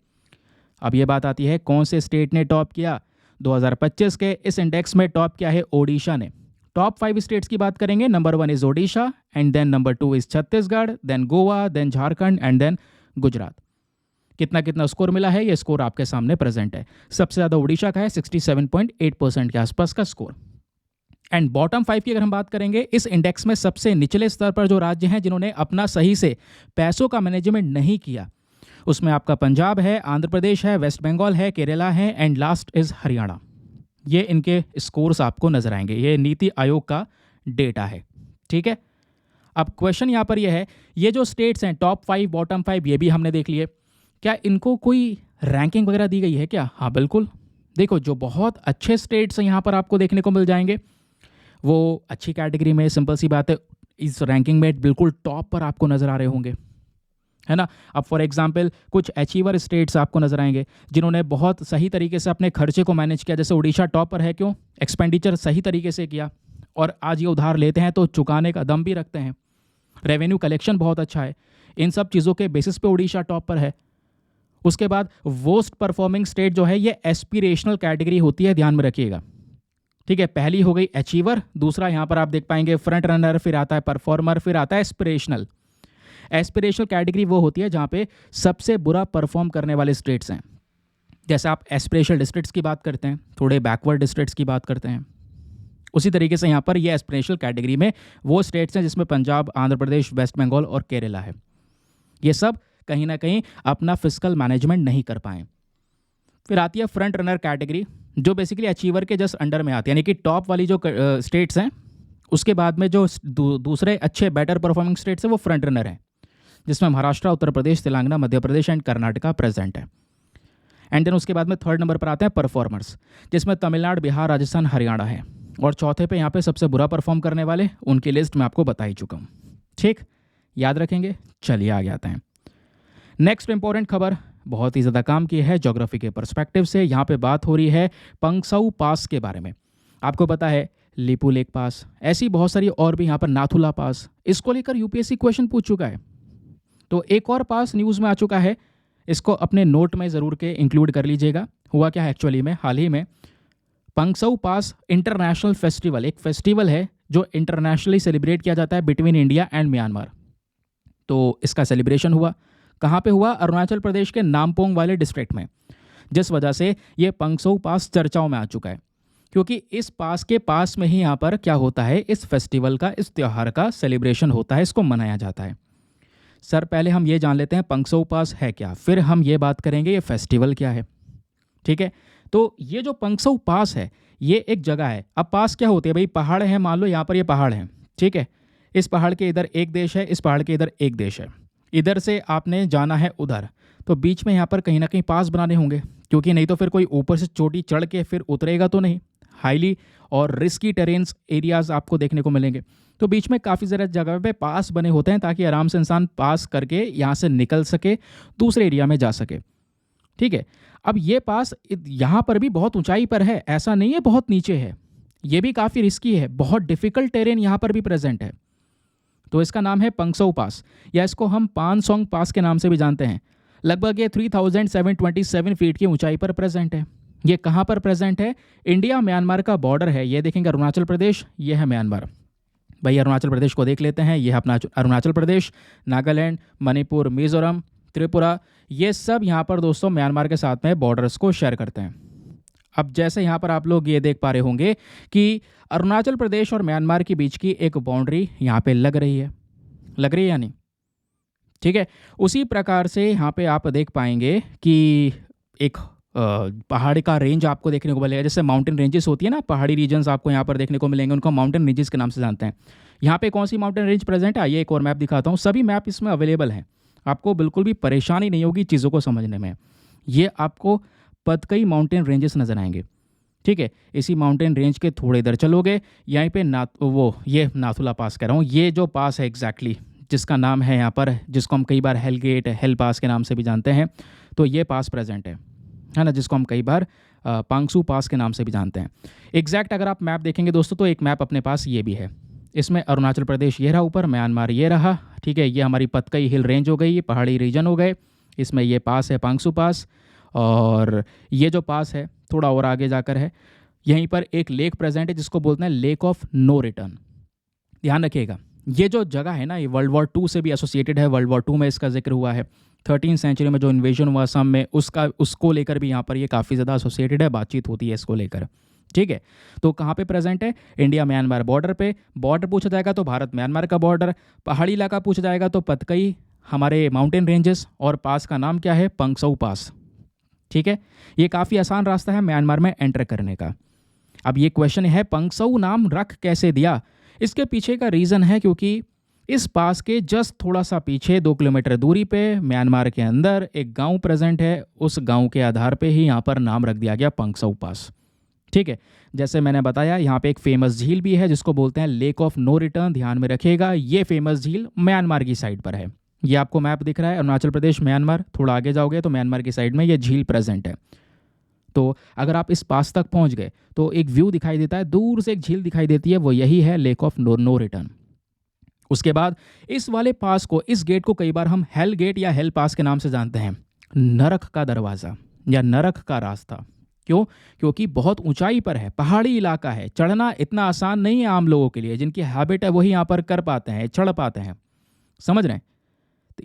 अब ये बात आती है कौन से स्टेट ने टॉप किया 2025 के इस इंडेक्स में? टॉप किया है ओडिशा ने। टॉप 5 स्टेट्स की बात करेंगे, number 1 is Odisha, and then number 2 is Chhattisgarh, then Goa, then Jharkhand, and then Gujarat. कितना कितना स्कोर मिला है, ये स्कोर आपके सामने प्रेजेंट है। सबसे ज़्यादा ओडिशा का है, 67.8% के आसपास का स्कोर। एंड बॉटम 5 की अगर हम बात करेंगे, इस इंडेक्स में सबसे निचले स्तर पर जो राज्य हैं जिन्होंने अपना सही से पैसों का मैनेजमेंट नहीं किया, उसमें आपका पंजाब है, आंध्र प्रदेश है, वेस्ट बंगाल है, केरला है, एंड लास्ट इज हरियाणा। ये इनके स्कोर्स आपको नजर आएंगे, ये नीति आयोग का डेटा है। ठीक है, अब क्वेश्चन यहाँ पर ये है, ये जो स्टेट्स हैं टॉप 5 बॉटम 5 ये भी हमने देख लिए, क्या इनको कोई रैंकिंग वगैरह दी गई है क्या? हाँ बिल्कुल। देखो, जो बहुत अच्छे स्टेट्स हैं यहाँ पर आपको देखने को मिल जाएंगे, वो अच्छी कैटेगरी में, सिंपल सी बात है, इस रैंकिंग में बिल्कुल टॉप पर आपको नज़र आ रहे होंगे, है ना। अब फॉर एग्जांपल कुछ अचीवर स्टेट्स आपको नजर आएंगे जिन्होंने बहुत सही तरीके से अपने खर्चे को मैनेज किया। जैसे उड़ीसा टॉप पर है, क्यों? एक्सपेंडिचर सही तरीके से किया और आज ये उधार लेते हैं तो चुकाने का दम भी रखते हैं। रेवेन्यू कलेक्शन बहुत अच्छा है। इन सब चीज़ों के बेसिस पे उड़ीसा टॉप पर है। उसके बाद वर्स्ट परफॉर्मिंग स्टेट जो है ये एस्पिरेशनल कैटेगरी होती है, ध्यान में रखिएगा, ठीक है। पहली हो गई अचीवर, दूसरा यहाँ पर आप देख पाएंगे फ्रंट रनर, फिर आता है परफॉर्मर, फिर आता है एस्पिरेशनल। एस्पिरेशनल कैटेगरी वो होती है जहाँ पे सबसे बुरा परफॉर्म करने वाले स्टेट्स हैं। जैसे आप एस्पिरेशनल डिस्ट्रिक्ट्स की बात करते हैं, थोड़े बैकवर्ड डिस्ट्रिक्ट्स की बात करते हैं, उसी तरीके से यहाँ पर ये एस्पिरेशनल कैटेगरी में वो स्टेट्स हैं जिसमें पंजाब, आंध्र प्रदेश, वेस्ट बंगाल और केरला है। ये सब कहीं ना कहीं अपना फिस्कल मैनेजमेंट नहीं कर पाए। फिर आती है फ्रंट रनर कैटेगरी, जो बेसिकली अचीवर के जस्ट अंडर में आती है, यानी कि टॉप वाली जो स्टेट्स हैं उसके बाद में जो दूसरे अच्छे बेटर परफॉर्मिंग स्टेट्स हैं वो फ्रंट रनर हैं, जिसमें महाराष्ट्र, उत्तर प्रदेश, तेलंगाना, मध्य प्रदेश एंड कर्नाटका प्रेजेंट है। एंड देन उसके बाद में थर्ड नंबर पर आते हैं परफॉर्मर्स, जिसमें तमिलनाडु, बिहार, राजस्थान, हरियाणा है। और चौथे पे यहाँ पे सबसे बुरा परफॉर्म करने वाले, उनकी लिस्ट मैं आपको बता ही चुका हूँ, ठीक, याद रखेंगे। चलिए आगे आते हैं। नेक्स्ट इंपॉर्टेंट खबर बहुत ही ज़्यादा काम की है ज्योग्राफी के पर्सपेक्टिव से। यहाँ पे बात हो रही है पंगसाउ पास के बारे में। आपको पता है लिपू लेक पास, ऐसी बहुत सारी और भी, यहाँ पर नाथुला पास, इसको लेकर यूपीएससी क्वेश्चन पूछ चुका है। तो एक और पास न्यूज़ में आ चुका है, इसको अपने नोट में ज़रूर के इंक्लूड कर लीजिएगा। हुआ क्या है एक्चुअली में, हाल ही में पंगसाउ पास इंटरनेशनल फेस्टिवल, एक फेस्टिवल है जो इंटरनेशनली सेलिब्रेट किया जाता है बिटवीन इंडिया एंड म्यांमार। तो इसका सेलिब्रेशन हुआ, कहाँ पे हुआ? अरुणाचल प्रदेश के नामपोंग वाले डिस्ट्रिक्ट में, जिस वजह से ये पंगसाउ पास चर्चाओं में आ चुका है, क्योंकि इस पास के पास में ही यहाँ पर क्या होता है, इस फेस्टिवल का, इस त्यौहार का सेलिब्रेशन होता है, इसको मनाया जाता है। सर पहले हम ये जान लेते हैं पंगसाउ पास है क्या, फिर हम ये बात करेंगे ये फेस्टिवल क्या है, ठीक है। तो ये जो पंगसाउ पास है ये एक जगह है। अब पास क्या होते हैं भाई? पहाड़ है, मान लो यहाँ पर ये पहाड़ है, ठीक है। इस पहाड़ के इधर एक देश है, इस पहाड़ के इधर एक देश है, इधर से आपने जाना है उधर, तो बीच में यहाँ पर कहीं ना कहीं पास बनाने होंगे, क्योंकि नहीं तो फिर कोई ऊपर से चोटी चढ़ के फिर उतरेगा तो नहीं। हाईली और रिस्की टेरेन्स एरियाज आपको देखने को मिलेंगे, तो बीच में काफ़ी ज़्यादा जगह पे पास बने होते हैं ताकि आराम से इंसान पास करके यहाँ से निकल सके, दूसरे एरिया में जा सके, ठीक है। अब ये पास यहाँ पर भी बहुत ऊंचाई पर है, ऐसा नहीं है बहुत नीचे है, ये भी काफ़ी रिस्की है, बहुत डिफ़िकल्ट टेरेन यहाँ पर भी प्रेजेंट है। तो इसका नाम है पंगसाउ पास, या इसको हम पानसोंग पास के नाम से भी जानते हैं। लगभग ये 3727 फीट की ऊंचाई पर प्रेजेंट है। ये कहाँ पर प्रेजेंट है? इंडिया म्यांमार का बॉर्डर है। ये देखेंगे अरुणाचल प्रदेश, ये है म्यांमार। भाई अरुणाचल प्रदेश को देख लेते हैं, ये है अपना अरुणाचल प्रदेश, नागालैंड, मणिपुर, मिजोरम, त्रिपुरा, ये सब यहाँ पर दोस्तों म्यांमार के साथ में बॉर्डर्स को शेयर करते हैं। अब जैसे यहाँ पर आप लोग ये देख पा रहे होंगे कि अरुणाचल प्रदेश और म्यांमार के बीच की एक बाउंड्री यहाँ पे लग रही है या नहीं, ठीक है। उसी प्रकार से यहाँ पे आप देख पाएंगे कि एक पहाड़ का रेंज आपको देखने को मिलेगा। जैसे माउंटेन रेंजेस होती है ना, पहाड़ी रीजन्स आपको यहाँ पर देखने को मिलेंगे, उनको माउंटेन रेंजेस के नाम से जानते हैं। यहाँ पे कौन सी माउंटेन रेंज प्रेजेंट है, आइए एक और मैप दिखाता हूँ। सभी मैप इसमें अवेलेबल हैं, आपको बिल्कुल भी परेशानी नहीं होगी चीज़ों को समझने में। ये आपको पतकई माउंटेन रेंजेस नजर आएंगे, ठीक है। इसी माउंटेन रेंज के थोड़े इधर चलोगे, यहीं पे ये नाथुला पास कह रहा हूँ, ये जो पास है एग्जैक्टली जिसका नाम है यहाँ पर, जिसको हम कई बार हेल गेट, हेल पास के नाम से भी जानते हैं, तो ये पास प्रेजेंट है ना, जिसको हम कई बार पांगसू पास के नाम से भी जानते हैं। एग्जैक्ट अगर आप मैप देखेंगे दोस्तों तो एक मैप अपने पास ये भी है, इसमें अरुणाचल प्रदेश ये रहा ऊपर, म्यांमार ये रहा, ठीक है। ये हमारी पतकई हिल रेंज हो गई, ये पहाड़ी रीजन हो गए, इसमें ये पास है पांगसू पास, और ये जो पास है थोड़ा और आगे जाकर है, यहीं पर एक लेक प्रेजेंट है जिसको बोलते हैं लेक ऑफ नो रिटर्न। ध्यान रखिएगा, ये जो जगह है ना, ये वर्ल्ड वॉर 2 से भी एसोसिएटेड है। वर्ल्ड वॉर 2 में इसका जिक्र हुआ है, 13वीं सेंचुरी में जो इन्वेजन हुआ असम में, उसको लेकर भी यहाँ पर ये काफ़ी ज़्यादा एसोसिएटेड है, बातचीत होती है इसको लेकर, ठीक है। तो कहाँ पे प्रेजेंट है? इंडिया म्यांमार बॉर्डर पे। बॉर्डर पूछा जाएगा तो भारत म्यांमार का बॉर्डर, पहाड़ी इलाका पूछा जाएगा तो पतकई हमारे माउंटेन रेंजेस, और पास का नाम क्या है? पंगसाउ पास, ठीक है। ये काफ़ी आसान रास्ता है म्यांमार में एंटर करने का। अब ये क्वेश्चन है पंगसाउ नाम रख कैसे दिया? इसके पीछे का रीज़न है क्योंकि इस पास के जस्ट थोड़ा सा पीछे 2 किलोमीटर दूरी पे म्यांमार के अंदर एक गांव प्रेजेंट है, उस गांव के आधार पे ही यहाँ पर नाम रख दिया गया पंगसाउ पास, ठीक है, जैसे मैंने बताया यहाँ पे एक फेमस झील भी है जिसको बोलते हैं लेक ऑफ नो रिटर्न। ध्यान में रखिएगा, ये फेमस झील म्यांमार की साइड पर है। ये आपको मैप दिख रहा है, अरुणाचल प्रदेश, म्यांमार। थोड़ा आगे जाओगे तो म्यांमार की साइड में ये झील प्रेजेंट है। तो अगर आप इस पास तक पहुंच गए तो एक व्यू दिखाई देता है, दूर से एक झील दिखाई देती है, वो यही है लेक ऑफ नो रिटर्न। उसके बाद इस वाले पास को, इस गेट को कई बार हम हेल गेट या हेल पास के नाम से जानते हैं, नरक का दरवाज़ा या नरक का रास्ता। क्यों? क्योंकि बहुत ऊंचाई पर है, पहाड़ी इलाका है, चढ़ना इतना आसान नहीं है आम लोगों के लिए। जिनकी हैबिट है वही यहाँ पर कर पाते हैं, चढ़ पाते हैं। समझ रहे हैं?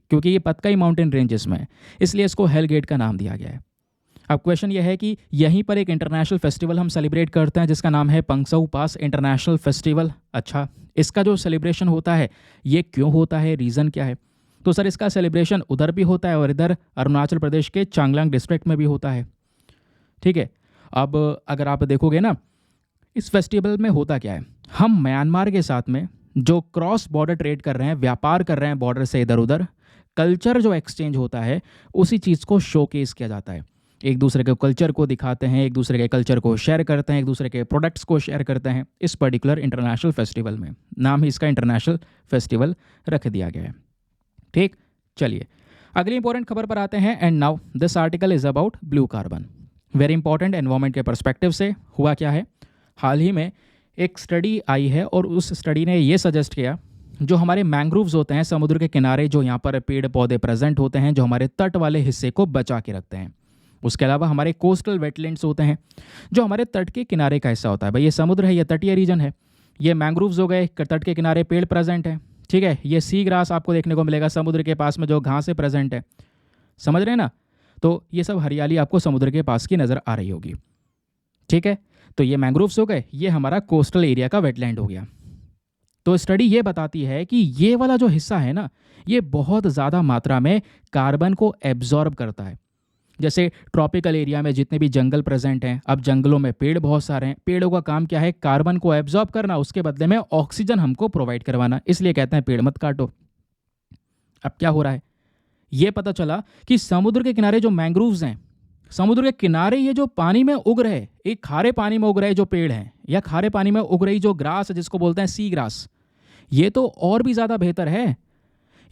क्योंकि ये पतकाई माउंटेन रेंजेस में है, इसलिए इसको हेल गेट का नाम दिया गया है। अब क्वेश्चन यह है कि यहीं पर एक इंटरनेशनल फेस्टिवल हम सेलिब्रेट करते हैं जिसका नाम है पंगसऊ पास इंटरनेशनल फेस्टिवल। अच्छा, इसका जो सेलिब्रेशन होता है ये क्यों होता है, रीज़न क्या है? तो सर इसका सेलिब्रेशन उधर भी होता है और इधर अरुणाचल प्रदेश के चांगलांग डिस्ट्रिक्ट में भी होता है। ठीक है, अब अगर आप देखोगे ना, इस फेस्टिवल में होता क्या है, हम म्यांमार के साथ में जो क्रॉस बॉर्डर ट्रेड कर रहे हैं, व्यापार कर रहे हैं बॉर्डर से इधर उधर, कल्चर जो एक्सचेंज होता है उसी चीज़ को शोकेस किया जाता है। एक दूसरे के कल्चर को दिखाते हैं, एक दूसरे के कल्चर को शेयर करते हैं, एक दूसरे के प्रोडक्ट्स को शेयर करते हैं इस पर्टिकुलर इंटरनेशनल फेस्टिवल में। नाम ही इसका इंटरनेशनल फेस्टिवल रख दिया गया है। ठीक, चलिए अगली इंपॉर्टेंट खबर पर आते हैं। And now this article is about blue carbon. Very important environment के पर्सपेक्टिव से। हुआ क्या है, हाल ही में एक स्टडी आई है और उस स्टडी ने ये सजेस्ट किया, जो हमारे मैंग्रोव्स होते हैं समुद्र के किनारे, जो यहाँ पर पेड़ पौधे प्रेजेंट होते हैं, जो हमारे तट वाले हिस्से को बचा के रखते हैं। उसके अलावा हमारे कोस्टल वेटलैंड्स होते हैं जो हमारे तट के किनारे का हिस्सा होता है। भाई ये समुद्र है, ये तटीय रीजन है, ये मैंग्रोव्स हो गए, तट के किनारे पेड़ प्रेजेंट है। ठीक है, ये सी ग्रास आपको देखने को मिलेगा समुद्र के पास में, जो घास से प्रेजेंट है। समझ रहे हैं ना? तो ये सब हरियाली आपको समुद्र के पास की नज़र आ रही होगी। ठीक है, तो ये मैंग्रोव्स हो गए, ये हमारा कोस्टल एरिया का वेटलैंड हो गया। तो स्टडी ये बताती है कि ये वाला जो हिस्सा है ना, ये बहुत ज़्यादा मात्रा में कार्बन को एब्जॉर्ब करता है। जैसे ट्रॉपिकल एरिया में जितने भी जंगल प्रेजेंट हैं, अब जंगलों में पेड़ बहुत सारे हैं, पेड़ों का काम क्या है, कार्बन को एब्जॉर्ब करना, उसके बदले में ऑक्सीजन हमको प्रोवाइड करवाना। इसलिए कहते हैं पेड़ मत काटो। अब क्या हो रहा है, ये पता चला कि समुद्र के किनारे जो मैंग्रोव्स हैं, समुद्र के किनारे ये जो पानी में उग रहे, एक खारे पानी में उग रहे जो पेड़ हैं, या खारे पानी में उग रही जो ग्रास है जिसको बोलते हैं सी ग्रास, ये तो और भी ज़्यादा बेहतर है।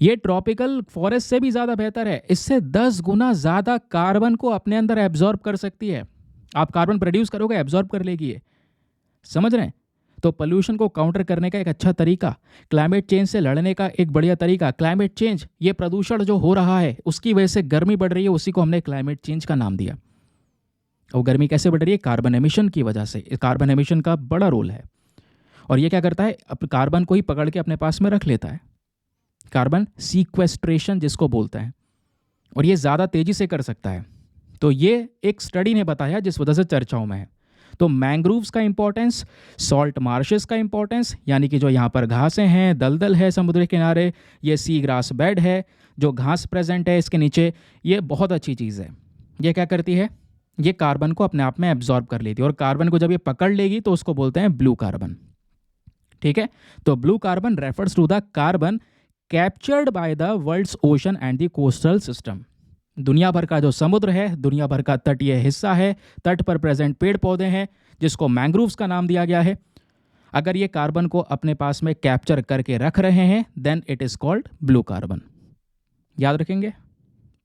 ये ट्रॉपिकल फॉरेस्ट से भी ज़्यादा बेहतर है। इससे 10 गुना ज़्यादा कार्बन को अपने अंदर एब्जॉर्ब कर सकती है। आप कार्बन प्रोड्यूस करोगे, एब्जॉर्ब कर लेगी ये। समझ रहे हैं? तो पोल्यूशन को काउंटर करने का एक अच्छा तरीका, क्लाइमेट चेंज से लड़ने का एक बढ़िया तरीका, क्लाइमेट चेंज, ये प्रदूषण जो हो रहा है उसकी वजह से गर्मी बढ़ रही है, उसी को हमने क्लाइमेट चेंज का नाम दिया। और गर्मी कैसे बढ़ रही है? कार्बन एमिशन की वजह से। कार्बन एमिशन का बड़ा रोल है। और ये क्या करता है, कार्बन को ही पकड़ के अपने पास में रख लेता है। कार्बन सीक्वेस्ट्रेशन जिसको बोलते हैं, और ये ज़्यादा तेज़ी से कर सकता है। तो ये एक स्टडी ने बताया जिस वजह से चर्चाओं में है। तो मैंग्रोव्स का इंपॉर्टेंस, सॉल्ट मार्शेस का इंपॉर्टेंस, यानी कि जो यहाँ पर घासें हैं, दलदल है समुद्र के किनारे, ये सी ग्रास बेड है, जो घास प्रेजेंट है इसके नीचे, ये बहुत अच्छी चीज़ है। ये क्या करती है, ये कार्बन को अपने आप में एब्जॉर्ब कर लेती है, और कार्बन को जब ये पकड़ लेगी तो उसको बोलते हैं ब्लू कार्बन। ठीक है, तो blue carbon refers to the carbon captured by the world's ocean and the coastal system. दुनिया भर का जो समुद्र है, दुनिया भर का तटीय हिस्सा है, तट पर प्रेजेंट पेड़ पौधे हैं, जिसको मैंग्रोव्स का नाम दिया गया है। अगर ये कार्बन को अपने पास में कैप्चर करके रख रहे हैं, then it is called blue carbon. याद रखेंगे।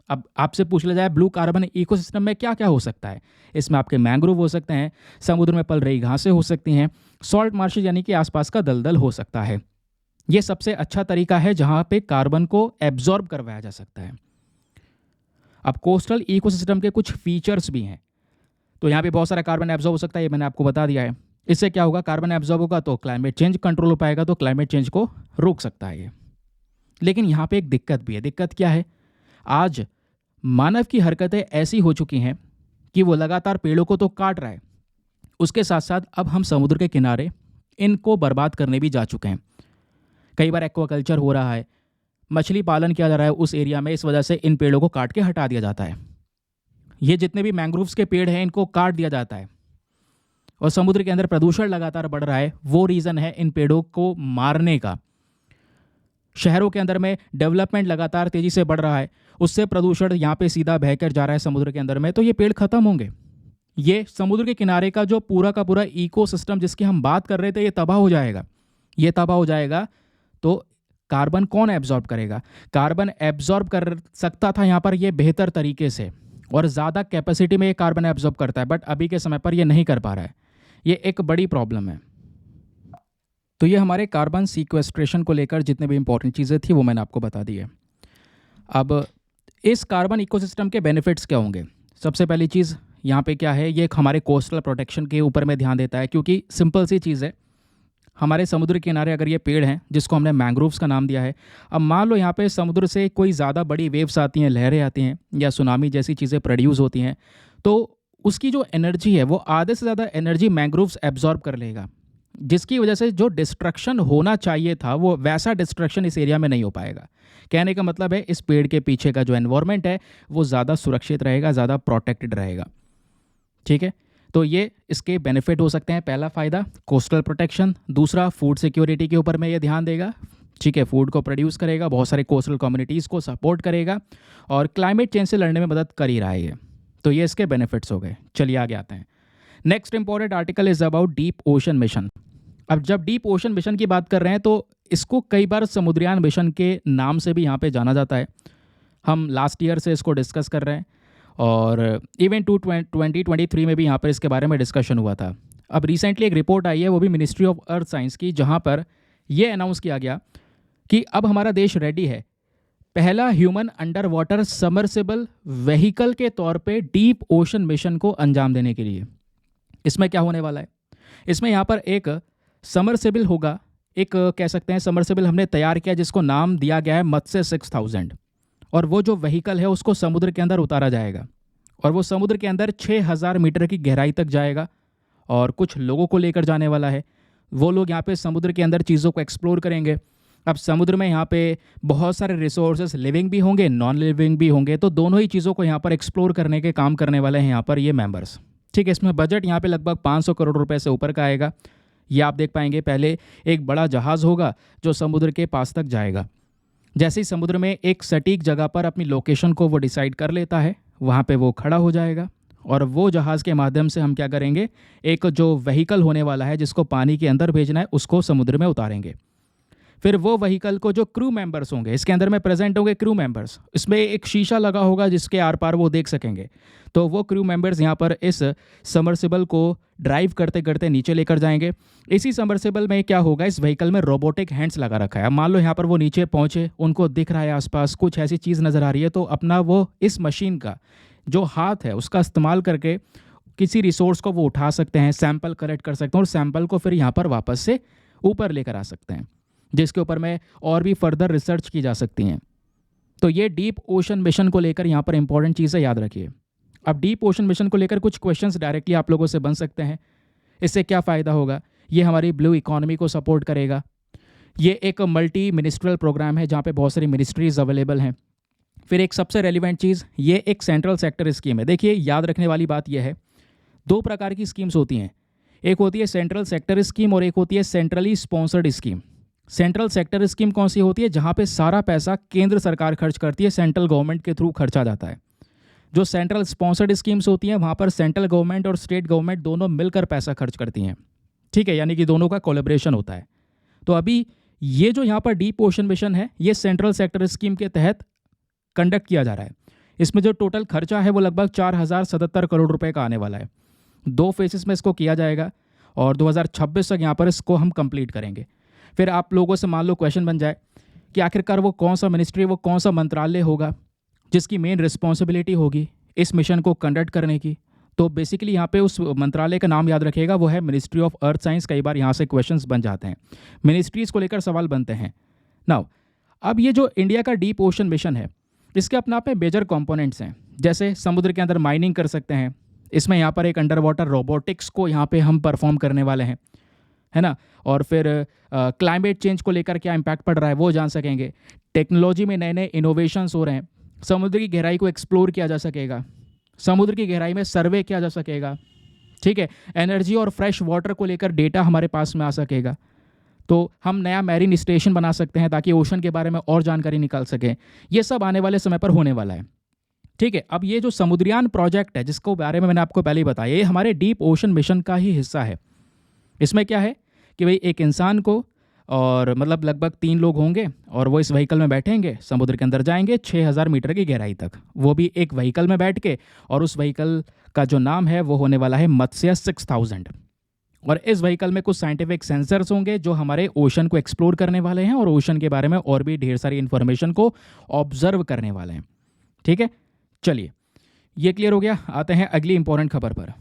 अब आपसे पूछ लिया जाए ब्लू कार्बन इकोसिस्टम में क्या क्या हो सकता है, इसमें आपके मैंग्रोव हो सकते हैं, समुद्र में पल रही घासें हो सकती हैं, सॉल्ट मार्शेस यानी कि आसपास का दलदल हो सकता है। ये सबसे अच्छा तरीका है जहां पे कार्बन को एब्जॉर्ब करवाया जा सकता है। अब कोस्टल इकोसिस्टम के कुछ फीचर्स भी हैं। तो यहाँ पे बहुत सारा कार्बन एब्जॉर्ब हो सकता है, ये मैंने आपको बता दिया है। इससे क्या होगा, कार्बन एब्जॉर्ब होगा तो क्लाइमेट चेंज कंट्रोल हो पाएगा, तो क्लाइमेट चेंज को रोक सकता है ये। लेकिन यहाँ पे एक दिक्कत भी है। दिक्कत क्या है, आज मानव की हरकतें ऐसी हो चुकी हैं कि वो लगातार पेड़ों को तो काट रहा है, उसके साथ साथ अब हम समुद्र के किनारे इनको बर्बाद करने भी जा चुके हैं। कई बार एक्वाकल्चर हो रहा है, मछली पालन किया जा रहा है उस एरिया में, इस वजह से इन पेड़ों को काट के हटा दिया जाता है। ये जितने भी मैंग्रोव्स के पेड़ हैं इनको काट दिया जाता है, और समुद्र के अंदर प्रदूषण लगातार बढ़ रहा है। वो रीज़न है इन पेड़ों को मारने का। शहरों के अंदर में डेवलपमेंट लगातार तेज़ी से बढ़ रहा है, उससे प्रदूषण यहाँ पे सीधा बहकर जा रहा है समुद्र के अंदर में, तो ये पेड़ खत्म होंगे। ये समुद्र के किनारे का जो पूरा का पूरा इकोसिस्टम जिसकी हम बात कर रहे थे, ये तबाह हो जाएगा। ये तबाह हो जाएगा तो कार्बन कौन एब्जॉर्ब करेगा? कार्बन एब्जॉर्ब कर सकता था यहाँ पर ये बेहतर तरीके से और ज़्यादा कैपेसिटी में ये कार्बन एब्जॉर्ब करता है, बट अभी के समय पर ये नहीं कर पा रहा है। ये एक बड़ी प्रॉब्लम है। तो ये हमारे कार्बन सीक्वेस्ट्रेशन को लेकर जितने भी इंपॉर्टेंट चीज़ें थी वो मैंने आपको बता दी है। अब इस कार्बन इकोसिस्टम के बेनिफिट्स क्या होंगे? सबसे पहली चीज़ यहाँ पे क्या है, ये हमारे कोस्टल प्रोटेक्शन के ऊपर में ध्यान देता है, क्योंकि सिंपल सी चीज़ है, हमारे समुद्र के किनारे अगर ये पेड़ हैं जिसको हमने मैंग्रोव्स का नाम दिया है, अब मान लो यहाँ पे समुद्र से कोई ज़्यादा बड़ी वेव्स आती हैं, लहरें आती हैं या सुनामी जैसी चीज़ें प्रोड्यूस होती हैं, तो उसकी जो एनर्जी है वो आधे से ज़्यादा एनर्जी मैंग्रोव्स एब्जॉर्ब कर लेगा, जिसकी वजह से जो डिस्ट्रक्शन होना चाहिए था वो वैसा डिस्ट्रक्शन इस एरिया में नहीं हो पाएगा। कहने का मतलब है इस पेड़ के पीछे का जो एनवायरनमेंट है वो ज़्यादा सुरक्षित रहेगा, ज़्यादा प्रोटेक्टेड रहेगा। ठीक है, तो ये इसके बेनिफिट हो सकते हैं। पहला फ़ायदा कोस्टल प्रोटेक्शन, दूसरा फूड सिक्योरिटी के ऊपर में ये ध्यान देगा। ठीक है, फूड को प्रोड्यूस करेगा, बहुत सारे कोस्टल कम्युनिटीज़ को सपोर्ट करेगा और क्लाइमेट चेंज से लड़ने में मदद कर ही रहा है ये। तो ये इसके बेनिफिट्स हो गए। चलिए आगे आते हैं। Next important article is about deep ocean mission. अब जब डीप ओशन मिशन की बात कर रहे हैं तो इसको कई बार समुद्रयान मिशन के नाम से भी यहाँ पे जाना जाता है। हम लास्ट ईयर से इसको डिस्कस कर रहे हैं और इवन 2023 में भी यहाँ पर इसके बारे में डिस्कशन हुआ था। अब रिसेंटली एक रिपोर्ट आई है, वो भी मिनिस्ट्री ऑफ अर्थ साइंस की, जहाँ पर यह अनाउंस किया गया कि अब हमारा देश रेडी है पहला human under water submersible vehicle के तौर पे डीप ओशन मिशन को अंजाम देने के लिए। इसमें क्या होने वाला है? इसमें यहाँ पर एक सबमर्सिबल होगा, एक कह सकते हैं सबमर्सिबल हमने तैयार किया जिसको नाम दिया गया है मत्स्य 6000, और वो जो व्हीकल है उसको समुद्र के अंदर उतारा जाएगा और वो समुद्र के अंदर 6000 मीटर की गहराई तक जाएगा और कुछ लोगों को लेकर जाने वाला है। वो लोग यहाँ पे समुद्र के अंदर चीज़ों को एक्सप्लोर करेंगे। अब समुद्र में यहाँ पे बहुत सारे रिसोर्सेज लिविंग भी होंगे, नॉन लिविंग भी होंगे, तो दोनों ही चीज़ों को यहाँ पर एक्सप्लोर करने के काम करने वाले हैं यहाँ पर ये मेंबर्स। ठीक है, इसमें बजट यहाँ पे लगभग 500 करोड़ रुपए से ऊपर का आएगा। ये आप देख पाएंगे। पहले एक बड़ा जहाज़ होगा जो समुद्र के पास तक जाएगा। जैसे ही समुद्र में एक सटीक जगह पर अपनी लोकेशन को वो डिसाइड कर लेता है, वहाँ पे वो खड़ा हो जाएगा और वो जहाज़ के माध्यम से हम क्या करेंगे, एक जो व्हीकल होने वाला है जिसको पानी के अंदर भेजना है उसको समुद्र में उतारेंगे। फिर वो व्हीकल को जो क्रू मेंबर्स होंगे, इसके अंदर में प्रेजेंट होंगे क्रू मेंबर्स, इसमें एक शीशा लगा होगा जिसके आर पार वो देख सकेंगे। तो वो क्रू मेंबर्स यहाँ पर इस सबमर्सिबल को ड्राइव करते करते नीचे लेकर जाएंगे। इसी सबमर्सिबल में क्या होगा, इस व्हीकल में रोबोटिक हैंड्स लगा रखा है। अब मान लो यहाँ पर वो नीचे पहुँचे, उनको दिख रहा है आसपास कुछ ऐसी चीज़ नज़र आ रही है, तो अपना वो इस मशीन का जो हाथ है उसका इस्तेमाल करके किसी रिसोर्स को वो उठा सकते हैं, सैंपल कलेक्ट कर सकते हैं और सैंपल को फिर यहाँ पर वापस से ऊपर लेकर आ सकते हैं, जिसके ऊपर में और भी फर्दर रिसर्च की जा सकती हैं। तो ये डीप ओशन मिशन को लेकर यहाँ पर इंपॉर्टेंट चीज़ें याद रखिए। अब डीप ओशन मिशन को लेकर कुछ क्वेश्चंस डायरेक्टली आप लोगों से बन सकते हैं। इससे क्या फ़ायदा होगा? ये हमारी ब्लू इकोनॉमी को सपोर्ट करेगा। ये एक मल्टी मिनिस्ट्रियल प्रोग्राम है जहाँ पे बहुत सारी मिनिस्ट्रीज अवेलेबल हैं। फिर एक सबसे रेलिवेंट चीज़, ये एक सेंट्रल सेक्टर स्कीम है। देखिए, याद रखने वाली बात यह है, दो प्रकार की स्कीम्स होती हैं। एक होती है सेंट्रल सेक्टर स्कीम और एक होती है centrally sponsored scheme. Central sector scheme कौन सी होती है? जहाँ पे सारा पैसा केंद्र सरकार खर्च करती है, सेंट्रल गवर्नमेंट के थ्रू खर्चा जाता है। जो सेंट्रल स्पॉन्सर्ड स्कीम्स होती हैं वहाँ पर सेंट्रल गवर्नमेंट और स्टेट गवर्नमेंट दोनों मिलकर पैसा खर्च करती हैं। ठीक है, यानी कि दोनों का कोलैबोरेशन होता है। तो अभी ये जो यहाँ पर डीप ओशन मिशन है, ये सेंट्रल सेक्टर स्कीम के तहत कंडक्ट किया जा रहा है। इसमें जो टोटल खर्चा है वो लगभग 4077 करोड़ रुपए का आने वाला है। 2 फेसेस में इसको किया जाएगा और 2026 तक यहाँ पर इसको हम कंप्लीट करेंगे। फिर आप लोगों से मान लो क्वेश्चन बन जाए कि आखिरकार वो कौन सा मिनिस्ट्री, वो कौन सा मंत्रालय होगा जिसकी मेन रिस्पॉन्सिबिलिटी होगी इस मिशन को कंडक्ट करने की। तो बेसिकली यहाँ पे उस मंत्रालय का नाम याद रखिएगा, वो है मिनिस्ट्री ऑफ अर्थ साइंस। कई बार यहाँ से क्वेश्चंस बन जाते हैं, मिनिस्ट्रीज़ को लेकर सवाल बनते हैं। नाउ अब ये जो इंडिया का डीप ओशन मिशन है, इसके अपने आप में मेजर कंपोनेंट्स हैं। जैसे समुद्र के अंदर माइनिंग कर सकते हैं, इसमें यहाँ पर एक अंडर वाटर रोबोटिक्स को यहाँ पे हम परफॉर्म करने वाले हैं, है ना। और फिर क्लाइमेट चेंज को लेकर क्या इम्पैक्ट पड़ रहा है वो जान सकेंगे। टेक्नोलॉजी में नए नए इनोवेशंस हो रहे हैं। समुद्र की गहराई को एक्सप्लोर किया जा सकेगा, समुद्र की गहराई में सर्वे किया जा सकेगा। ठीक है, एनर्जी और फ्रेश वाटर को लेकर डेटा हमारे पास में आ सकेगा। तो हम नया मैरीन स्टेशन बना सकते हैं ताकि ओशन के बारे में और जानकारी निकाल सकें। ये सब आने वाले समय पर होने वाला है। ठीक है, अब ये जो समुद्रयान प्रोजेक्ट है जिसको बारे में मैंने आपको पहले ही बताया, ये हमारे डीप ओशन मिशन का ही हिस्सा है। इसमें क्या है कि भाई एक इंसान को और मतलब लगभग 3 लोग होंगे और वो इस व्हीकल में बैठेंगे, समुद्र के अंदर जाएंगे 6000 मीटर की गहराई तक, वो भी एक व्हीकल में बैठ के। और उस व्हीकल का जो नाम है वो होने वाला है मत्स्य 6000। और इस व्हीकल में कुछ साइंटिफिक सेंसर्स होंगे जो हमारे ओशन को एक्सप्लोर करने वाले हैं और ओशन के बारे में और भी ढेर सारी इन्फॉर्मेशन को ऑब्जर्व करने वाले हैं। ठीक है, चलिए ये क्लियर हो गया। आते हैं अगली इंपॉर्टेंट खबर पर।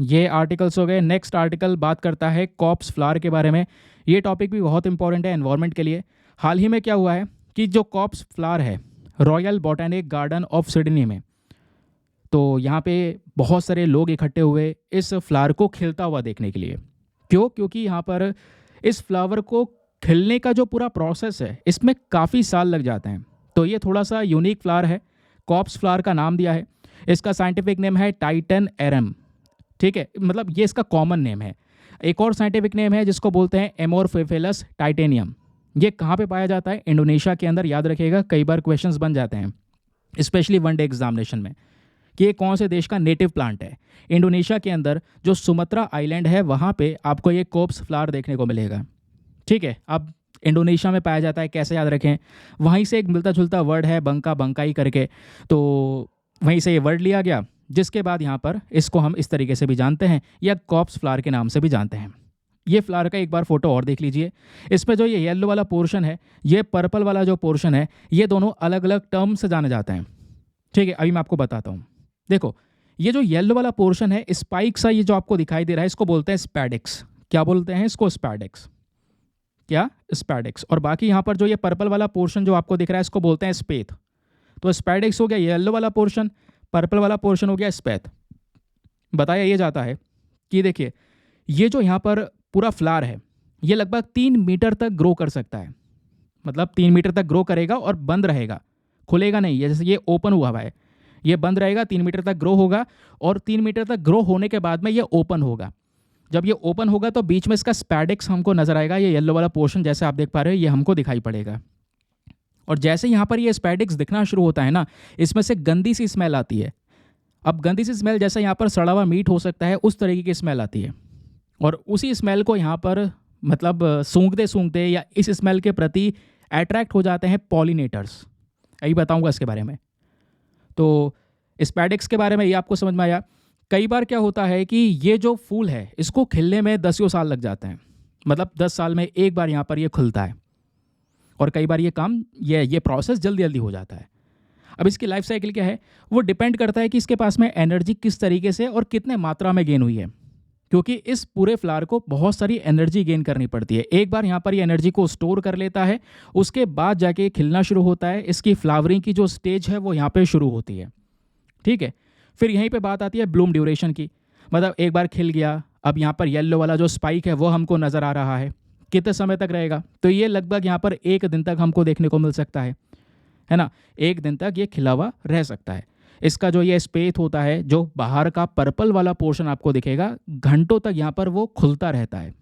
ये आर्टिकल्स हो गए। नेक्स्ट आर्टिकल बात करता है कॉप्स फ्लावर के बारे में। ये टॉपिक भी बहुत इंपॉर्टेंट है एनवायरनमेंट के लिए। हाल ही में क्या हुआ है कि जो कॉप्स फ्लावर है royal botanic garden of Sydney में, तो यहाँ पे बहुत सारे लोग इकट्ठे हुए इस फ्लावर को खिलता हुआ देखने के लिए। क्यों? क्योंकि यहाँ पर इस फ्लावर को खिलने का जो पूरा प्रोसेस है इसमें काफ़ी साल लग जाते हैं। तो ये थोड़ा सा यूनिक फ्लावर है, कॉप्स फ्लावर का नाम दिया है। इसका साइंटिफिक नेम है टाइटन एरम। ठीक है, मतलब ये इसका कॉमन नेम है। एक और साइंटिफिक नेम है जिसको बोलते हैं एमोरफिफेलस टाइटेनियम। ये कहाँ पे पाया जाता है? इंडोनेशिया के अंदर। याद रखिएगा, कई बार क्वेश्चंस बन जाते हैं स्पेशली वनडे एग्जामिनेशन में कि ये कौन से देश का नेटिव प्लांट है। इंडोनेशिया के अंदर जो सुमत्रा आइलैंड है वहाँ पे आपको ये कॉप्स फ्लावर देखने को मिलेगा। ठीक है, अब इंडोनेशिया में पाया जाता है, कैसे याद रखें? वहीं से एक मिलता जुलता वर्ड है बंका बंकाई करके, तो वहीं से ये वर्ड लिया गया, जिसके बाद यहाँ पर इसको हम इस तरीके से भी जानते हैं या कॉप्स फ्लावर के नाम से भी जानते हैं। ये फ्लावर का एक बार फोटो और देख लीजिए। इसमें जो ये येलो वाला पोर्शन है, ये पर्पल वाला जो पोर्शन है, ये दोनों अलग अलग टर्म से जाने जाते हैं। ठीक है, अभी मैं आपको बताता हूँ। देखो, ये जो येलो वाला पोर्शन है, स्पाइक सा ये जो आपको दिखाई दे रहा है, इसको बोलते हैं स्पैडिक्स। क्या बोलते हैं इसको? स्पैडिक्स। क्या? स्पैडिक्स। और बाकी यहाँ पर जो ये पर्पल वाला पोर्शन जो आपको दिख रहा है, इसको बोलते हैं स्पेथ। तो स्पैडिक्स हो गया येलो वाला पोर्शन, पर्पल वाला पोर्शन हो गया स्पेथ। बताया ये जाता है कि देखिए, ये जो यहाँ पर पूरा फ्लावर है, ये लगभग 3 मीटर तक ग्रो कर सकता है। मतलब 3 मीटर तक ग्रो करेगा और बंद रहेगा, खुलेगा नहीं। जैसे ये ओपन हुआ है, ये बंद रहेगा, 3 मीटर तक ग्रो होगा और 3 मीटर तक ग्रो होने के बाद में ये ओपन होगा। जब ये ओपन होगा तो बीच में इसका स्पैडिक्स हमको नजर आएगा। ये येलो वाला पोर्शन जैसे आप देख पा रहे हो, ये हमको दिखाई पड़ेगा। और जैसे यहाँ पर ये स्पैडिक्स दिखना शुरू होता है ना, इसमें से गंदी सी स्मेल आती है। अब गंदी सी स्मेल, जैसे यहाँ पर सड़ा हुआ मीट हो सकता है, उस तरीके की स्मेल आती है। और उसी स्मेल को यहाँ पर मतलब सूंघते सूंघते या इस स्मेल के प्रति अट्रैक्ट हो जाते हैं पॉलिनेटर्स। यही बताऊँगा इसके बारे में। तो स्पैडिक्स के बारे में ये आपको समझ में आया। कई बार क्या होता है कि ये जो फूल है इसको खिलने में 10 साल लग जाते हैं। मतलब 10 साल में एक बार यहाँ पर ये खुलता है और कई बार ये प्रोसेस जल्दी जल्दी हो जाता है। अब इसकी लाइफ साइकिल क्या है, वो डिपेंड करता है कि इसके पास में एनर्जी किस तरीके से और कितने मात्रा में गेन हुई है। क्योंकि इस पूरे फ्लावर को बहुत सारी एनर्जी गेन करनी पड़ती है। एक बार यहाँ पर ये एनर्जी को स्टोर कर लेता है, उसके बाद जाके खिलना शुरू होता है। इसकी फ्लावरिंग की जो स्टेज है वो यहाँ पे शुरू होती है। ठीक है, फिर यहीं पे बात आती है ब्लूम ड्यूरेशन की। मतलब एक बार खिल गया, अब यहाँ पर येलो वाला जो स्पाइक है वो हमको नज़र आ रहा है, कितने समय तक रहेगा? तो ये लगभग यहाँ पर 1 दिन तक हमको देखने को मिल सकता है ना। 1 दिन तक ये खिला हुआ रह सकता है। इसका जो ये स्पेथ होता है, जो बाहर का पर्पल वाला पोर्शन आपको दिखेगा, घंटों तक यहाँ पर वो खुलता रहता है।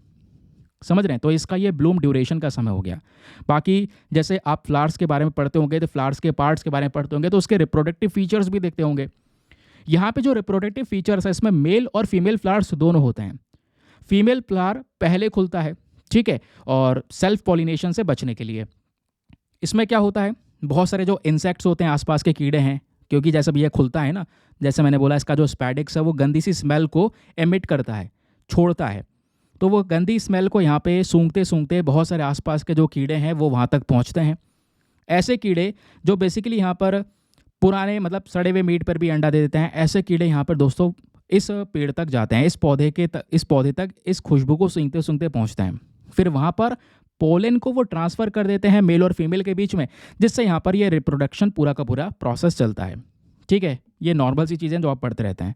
समझ रहे हैं? तो इसका ये ब्लूम ड्यूरेशन का समय हो गया। बाकी जैसे आप फ्लावर्स के बारे में पढ़ते होंगे तो फ्लावर्स के पार्ट्स के बारे में पढ़ते होंगे, तो उसके रिप्रोडक्टिव फीचर्स भी देखते होंगे। यहाँ पे जो रिप्रोडक्टिव फीचर्स है, इसमें मेल और फीमेल फ्लावर्स दोनों होते हैं। फीमेल फ्लावर पहले खुलता है, ठीक है, और सेल्फ पॉलिनेशन से बचने के लिए। इसमें क्या होता है, बहुत सारे जो इंसेक्ट्स होते हैं, आसपास के कीड़े हैं, क्योंकि जैसे भी ये खुलता है ना, जैसे मैंने बोला, इसका जो स्पैडिक्स है वो गंदी सी स्मेल को एमिट करता है, छोड़ता है। तो वो गंदी स्मेल को यहाँ पे सूंघते सूंघते बहुत सारे आसपास के जो कीड़े हैं वो वहाँ तक पहुँचते हैं। ऐसे कीड़े जो बेसिकली यहाँ पर पुराने मतलब सड़े हुए मीट पर भी अंडा दे देते हैं, ऐसे कीड़े यहाँ पर दोस्तों इस पेड़ तक जाते हैं, इस पौधे तक इस खुशबू को सूंघते सूंघते पहुँचते हैं। फिर वहाँ पर पोलन को वो ट्रांसफ़र कर देते हैं मेल और फीमेल के बीच में, जिससे यहाँ पर ये रिप्रोडक्शन पूरा का पूरा प्रोसेस चलता है। ठीक है, ये नॉर्मल सी चीज़ें जो आप पढ़ते रहते हैं।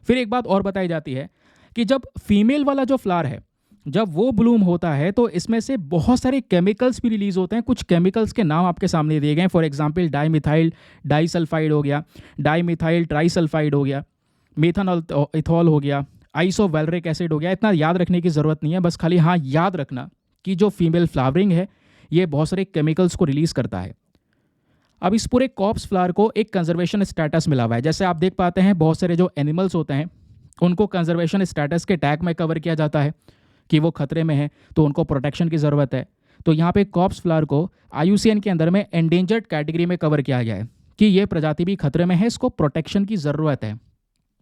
फिर एक बात और बताई जाती है कि जब फीमेल वाला जो फ्लावर है, जब वो ब्लूम होता है तो इसमें से बहुत सारे केमिकल्स भी रिलीज़ होते हैं। कुछ केमिकल्स के नाम आपके सामने दिए गए हैं। फॉर एग्जांपल डाईमिथाइल डाईसल्फाइड हो गया, डाईमिथाइल ट्राईसल्फाइड हो गया, मेथनॉल इथॉल हो गया, आइसोवैलरिक एसिड हो गया। इतना याद रखने की ज़रूरत नहीं है, बस खाली हाँ याद रखना कि जो फीमेल फ्लावरिंग है ये बहुत सारे केमिकल्स को रिलीज़ करता है। अब इस पूरे कॉर्प्स फ्लावर को एक कंजर्वेशन स्टेटस मिला हुआ है। जैसे आप देख पाते हैं बहुत सारे जो एनिमल्स होते हैं उनको कंजर्वेशन स्टेटस के टैग में कवर किया जाता है कि वो खतरे में है तो उनको प्रोटेक्शन की ज़रूरत है। तो यहाँ पे कॉर्प्स फ्लावर को IUCN के अंदर में एंडेंजर्ड कैटेगरी में कवर किया गया है कि ये प्रजाति भी खतरे में है, इसको प्रोटेक्शन की ज़रूरत है।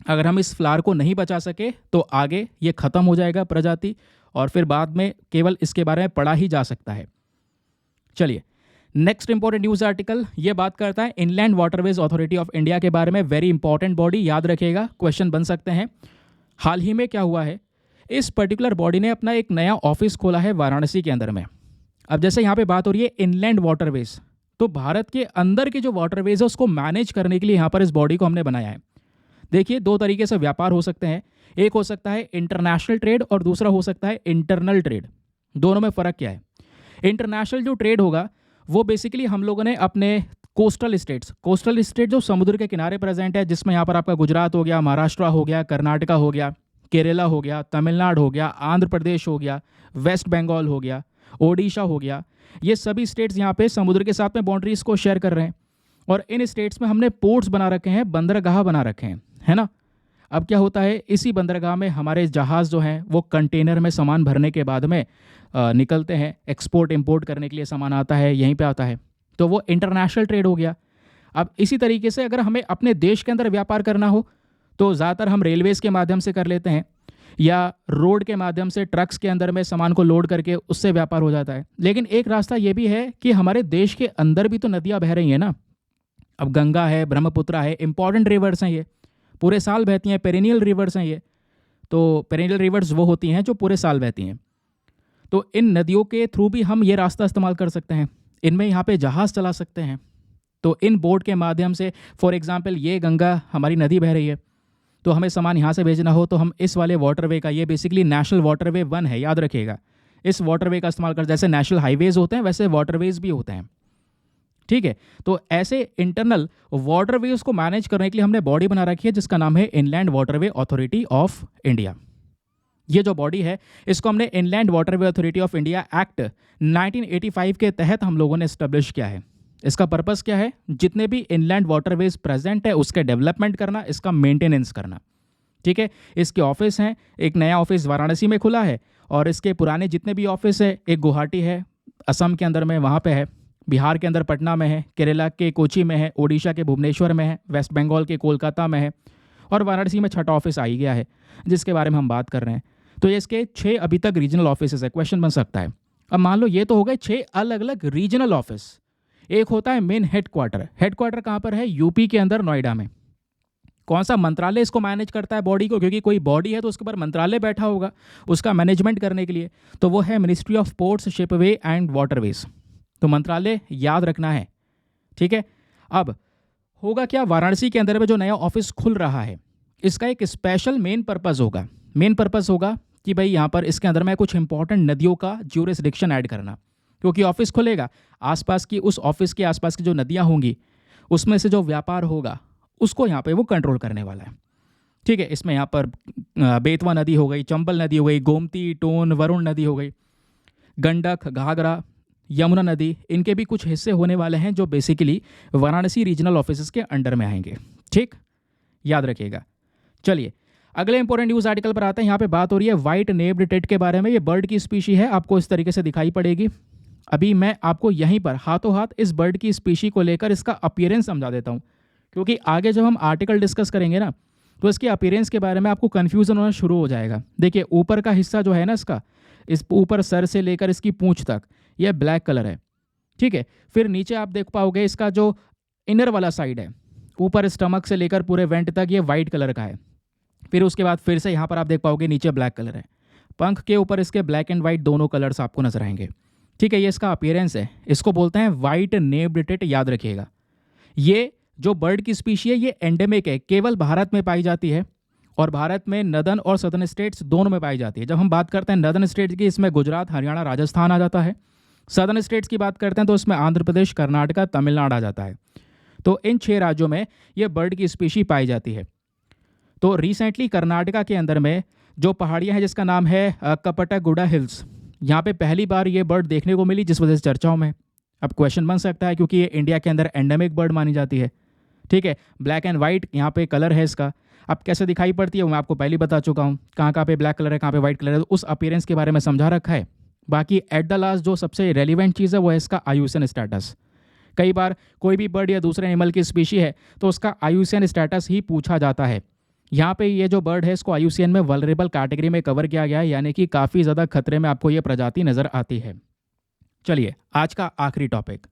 अगर हम इस फ्लावर को नहीं बचा सके तो आगे ये ख़त्म हो जाएगा प्रजाति, और फिर बाद में केवल इसके बारे में पढ़ा ही जा सकता है। चलिए नेक्स्ट इंपॉर्टेंट न्यूज़ आर्टिकल ये बात करता है inland waterways authority of India के बारे में। वेरी इंपॉर्टेंट बॉडी, याद रखिएगा, क्वेश्चन बन सकते हैं। हाल ही में क्या हुआ है, इस पर्टिकुलर बॉडी ने अपना एक नया ऑफिस खोला है वाराणसी के अंदर में। अब जैसे यहाँ पे बात हो रही है इनलैंड वाटरवेज, तो भारत के अंदर के जो वाटरवेज है उसको मैनेज करने के लिए यहाँ पर इस बॉडी को हमने बनाया है। देखिए दो तरीके से व्यापार हो सकते हैं, एक हो सकता है इंटरनेशनल ट्रेड और दूसरा हो सकता है इंटरनल ट्रेड। दोनों में फ़र्क क्या है? इंटरनेशनल जो ट्रेड होगा वो बेसिकली हम लोगों ने अपने कोस्टल स्टेट जो समुद्र के किनारे प्रेजेंट है, जिसमें यहाँ पर आपका गुजरात हो गया, महाराष्ट्र हो गया, कर्नाटका हो गया, केरला हो गया, तमिलनाडु हो गया, आंध्र प्रदेश हो गया, वेस्ट बंगाल हो गया, ओडिशा हो गया, ये सभी स्टेट्स यहाँ पे समुद्र के साथ में बाउंड्रीज को शेयर कर रहे हैं। और इन स्टेट्स में हमने पोर्ट्स बना रखे हैं, बंदरगाह बना रखे हैं, है ना। अब क्या होता है, इसी बंदरगाह में हमारे जहाज़ जो हैं वो कंटेनर में सामान भरने के बाद में निकलते हैं, एक्सपोर्ट इंपोर्ट करने के लिए सामान आता है, यहीं पे आता है, तो वो इंटरनेशनल ट्रेड हो गया। अब इसी तरीके से अगर हमें अपने देश के अंदर व्यापार करना हो तो ज़्यादातर हम रेलवेज़ के माध्यम से कर लेते हैं, या रोड के माध्यम से ट्रक्स के अंदर में सामान को लोड करके उससे व्यापार हो जाता है। लेकिन एक रास्ता ये भी है कि हमारे देश के अंदर भी तो नदियाँ बह रही हैं ना। अब गंगा है, ब्रह्मपुत्रा है, इंपॉर्टेंट रिवर्स हैं, ये पूरे साल बहती हैं, पेरेनियल रिवर्स हैं ये। तो पेरेनियल रिवर्स वो होती हैं जो पूरे साल बहती हैं। तो इन नदियों के थ्रू भी हम ये रास्ता इस्तेमाल कर सकते हैं, इनमें यहाँ पे जहाज़ चला सकते हैं। तो इन बोट के माध्यम से, फॉर एग्जांपल ये गंगा हमारी नदी बह रही है, तो हमें सामान यहाँ से भेजना हो तो हम इस वाले वाटरवे का, ये बेसिकली नेशनल वाटरवे 1 है, याद रखिएगा, इस वाटरवे का इस्तेमाल कर, जैसे नेशनल हाईवेज़ होते हैं वैसे वाटरवेज भी होते हैं, ठीक है। तो ऐसे इंटरनल वाटरवेज को मैनेज करने के लिए हमने बॉडी बना रखी है जिसका नाम है inland waterway authority of India. ये जो बॉडी है इसको हमने inland waterway authority of India act 1985 के तहत हम लोगों ने इस्टेब्लिश किया है। इसका पर्पस क्या है? जितने भी इनलैंड वाटरवेज प्रेजेंट है उसके डेवलपमेंट करना, इसका मेंटेनेंस करना, ठीक है। इसके ऑफिस हैं, एक नया ऑफिस वाराणसी में खुला है, और इसके पुराने जितने भी ऑफिस है, एक गुवाहाटी है असम के अंदर में, वहाँ पे है, बिहार के अंदर पटना में है, केरला के कोची में है, ओडिशा के भुवनेश्वर में है, वेस्ट बंगाल के कोलकाता में है, और वाराणसी में छठा ऑफिस आ ही गया है जिसके बारे में हम बात कर रहे हैं। तो ये इसके 6 अभी तक रीजनल ऑफिस है। क्वेश्चन बन सकता है, अब मान लो ये तो हो गए 6 अलग अलग रीजनल ऑफिस। एक होता है मेन हेडक्वार्टर कहाँ पर है? यूपी के अंदर नोएडा में। कौन सा मंत्रालय इसको मैनेज करता है बॉडी को? क्योंकि कोई बॉडी है तो उसके ऊपर मंत्रालय बैठा होगा उसका मैनेजमेंट करने के लिए, तो वो है ministry of ports, shipway and waterways. तो मंत्रालय याद रखना है, ठीक है। अब होगा क्या, वाराणसी के अंदर में जो नया ऑफिस खुल रहा है इसका एक स्पेशल मेन पर्पस होगा कि भाई यहाँ पर इसके अंदर में कुछ इंपॉर्टेंट नदियों का ज्यूरिसडिक्शन ऐड करना, क्योंकि ऑफिस खुलेगा, आसपास की, उस ऑफिस के आसपास की जो नदियाँ होंगी उसमें से जो व्यापार होगा उसको यहाँ पे वो कंट्रोल करने वाला है, ठीक है। इसमें यहाँ पर बेतवा नदी हो गई, चंबल नदी हो गई, गोमती, टोन, वरुण नदी हो गई, गंडक, घाघरा, यमुना नदी, इनके भी कुछ हिस्से होने वाले हैं जो बेसिकली वाराणसी रीजनल ऑफिस के अंडर में आएंगे, ठीक, याद रखिएगा। चलिए अगले इंपॉर्टेंट न्यूज़ आर्टिकल पर आते हैं। यहाँ पे बात हो रही है व्हाइट नेब्ड टिट के बारे में। ये बर्ड की स्पीशी है, आपको इस तरीके से दिखाई पड़ेगी। अभी मैं आपको यहीं पर हाथों हाथ इस बर्ड की स्पीशी को लेकर इसका अपीयरेंस समझा देता हूँ, क्योंकि आगे जब हम आर्टिकल डिस्कस करेंगे ना तो इसके अपीयरेंस के बारे में आपको कन्फ्यूज़न होना शुरू हो जाएगा। देखिए ऊपर का हिस्सा जो है ना इसका, इस ऊपर सर से लेकर इसकी पूंछ तक यह ब्लैक कलर है, ठीक है। फिर नीचे आप देख पाओगे इसका जो इनर वाला साइड है, ऊपर स्टमक से लेकर पूरे वेंट तक ये वाइट कलर का है। फिर उसके बाद फिर से यहाँ पर आप देख पाओगे नीचे ब्लैक कलर है, पंख के ऊपर इसके ब्लैक एंड वाइट दोनों कलर्स आपको नजर आएंगे, ठीक है। ये इसका अपीयरेंस है, इसको बोलते हैं व्हाइट नेब्ड टिट, याद रखिएगा। ये जो बर्ड की स्पीशी है ये एंडेमिक है, केवल भारत में पाई जाती है, और भारत में नदर्न और सदर्न स्टेट्स दोनों में पाई जाती है। जब हम बात करते हैं नदर्न स्टेट्स की, इसमें गुजरात, हरियाणा, राजस्थान आ जाता है। सदर्न स्टेट्स की बात करते हैं तो इसमें आंध्र प्रदेश, कर्नाटका, तमिलनाडु आ जाता है। तो इन 6 राज्यों में ये बर्ड की स्पीशी पाई जाती है। तो रिसेंटली कर्नाटका के अंदर में जो पहाड़ियाँ हैं जिसका नाम है कपटागुडा हिल्स, यहाँ पे पहली बार ये बर्ड देखने को मिली, जिस वजह से चर्चाओं में। अब क्वेश्चन बन सकता है क्योंकि ये इंडिया के अंदर एंडेमिक बर्ड मानी जाती है, ठीक है। ब्लैक एंड वाइट यहाँ पे कलर है इसका। अब कैसे दिखाई पड़ती है वो मैं आपको पहले ही बता चुका हूँ, कहाँ कहाँ पे ब्लैक कलर है, कहाँ पे वाइट कलर है, तो उस अपीयरेंस के बारे में समझा रखा है। बाकी एट द लास्ट जो सबसे रेलिवेंट चीज़ है वो है इसका आयुसन स्टेटस। कई बार कोई भी बर्ड या दूसरे एनिमल की स्पीशी है तो उसका आयुसियन स्टेटस ही पूछा जाता है। यहाँ पे ये जो बर्ड है इसको आयुसियन में वल्नरेबल कैटेगरी में कवर किया गया है, यानी कि काफ़ी ज़्यादा खतरे में आपको ये प्रजाति नज़र आती है। चलिए आज का आखिरी टॉपिक,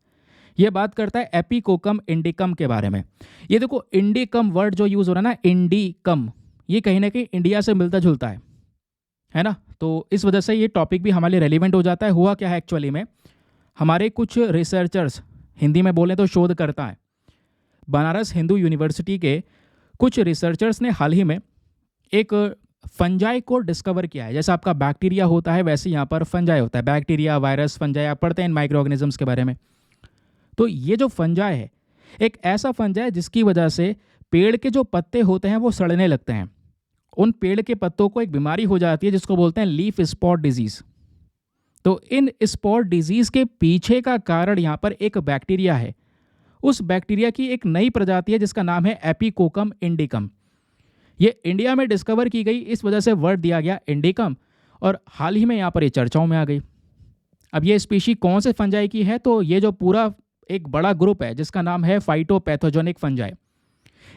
ये बात करता है एपिकोकम इंडिकम के बारे में। ये देखो इंडिकम वर्ड जो यूज़ हो रहा है ना, इंडिकम, ये कहीं ना कहीं इंडिया से मिलता जुलता है ना। तो इस वजह से ये टॉपिक भी हमारे लिए रेलिवेंट हो जाता है। हुआ क्या है एक्चुअली में, हमारे कुछ रिसर्चर्स, हिंदी में बोलें तो शोधकर्ता हैं, बनारस हिंदू यूनिवर्सिटी के कुछ रिसर्चर्स ने हाल ही में एक फंजाई को डिस्कवर किया है। जैसा आपका बैक्टीरिया होता है वैसे यहाँ पर फंजाई होता है। बैक्टीरिया, वायरस, फंजाई, आप पढ़ते हैं इन माइक्रो ऑर्गेनिजम्स के बारे में। तो ये जो फंजाई है एक ऐसा फंजाई जिसकी वजह से पेड़ के जो पत्ते होते हैं वो सड़ने लगते हैं। उन पेड़ के पत्तों को एक बीमारी हो जाती है जिसको बोलते हैं लीफ स्पॉट डिजीज़। तो इन स्पॉट डिजीज़ के पीछे का कारण यहाँ पर एक बैक्टीरिया है। उस बैक्टीरिया की एक नई प्रजाति है जिसका नाम है एपिकोकम इंडिकम। ये इंडिया में डिस्कवर की गई, इस वजह से वर्ड दिया गया इंडिकम, और हाल ही में यहाँ पर ये चर्चाओं में आ गई। अब ये स्पीशी कौन से फंजाई की है, तो ये जो पूरा एक बड़ा ग्रुप है जिसका नाम है फाइटोपैथोजेनिक फंजाई,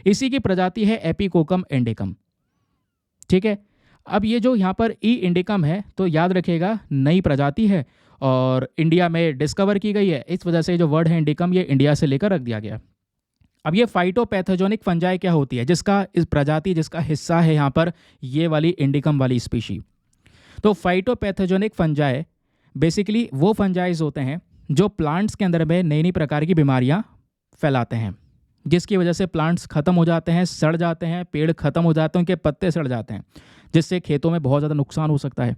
इसी की प्रजाति है एपिकोकम इंडिकम, ठीक है। अब ये जो यहाँ पर ई इंडिकम है तो याद रखिएगा नई प्रजाति है और इंडिया में डिस्कवर की गई है, इस वजह से जो वर्ड है इंडिकम ये इंडिया से लेकर रख दिया गया। अब ये फाइटोपैथोजेनिक फंजाई क्या होती है, जिसका इस प्रजाति जिसका हिस्सा है यहाँ पर ये वाली इंडिकम वाली स्पीशी। तो फाइटोपैथोजेनिक फंजाई बेसिकली वो फंजाइज होते हैं जो प्लांट्स के अंदर में नई नई प्रकार की बीमारियाँ फैलाते हैं, जिसकी वजह से प्लांट्स खत्म हो जाते हैं, सड़ जाते हैं, पेड़ खत्म हो जाते हैं, उनके पत्ते सड़ जाते हैं, जिससे खेतों में बहुत ज़्यादा नुकसान हो सकता है।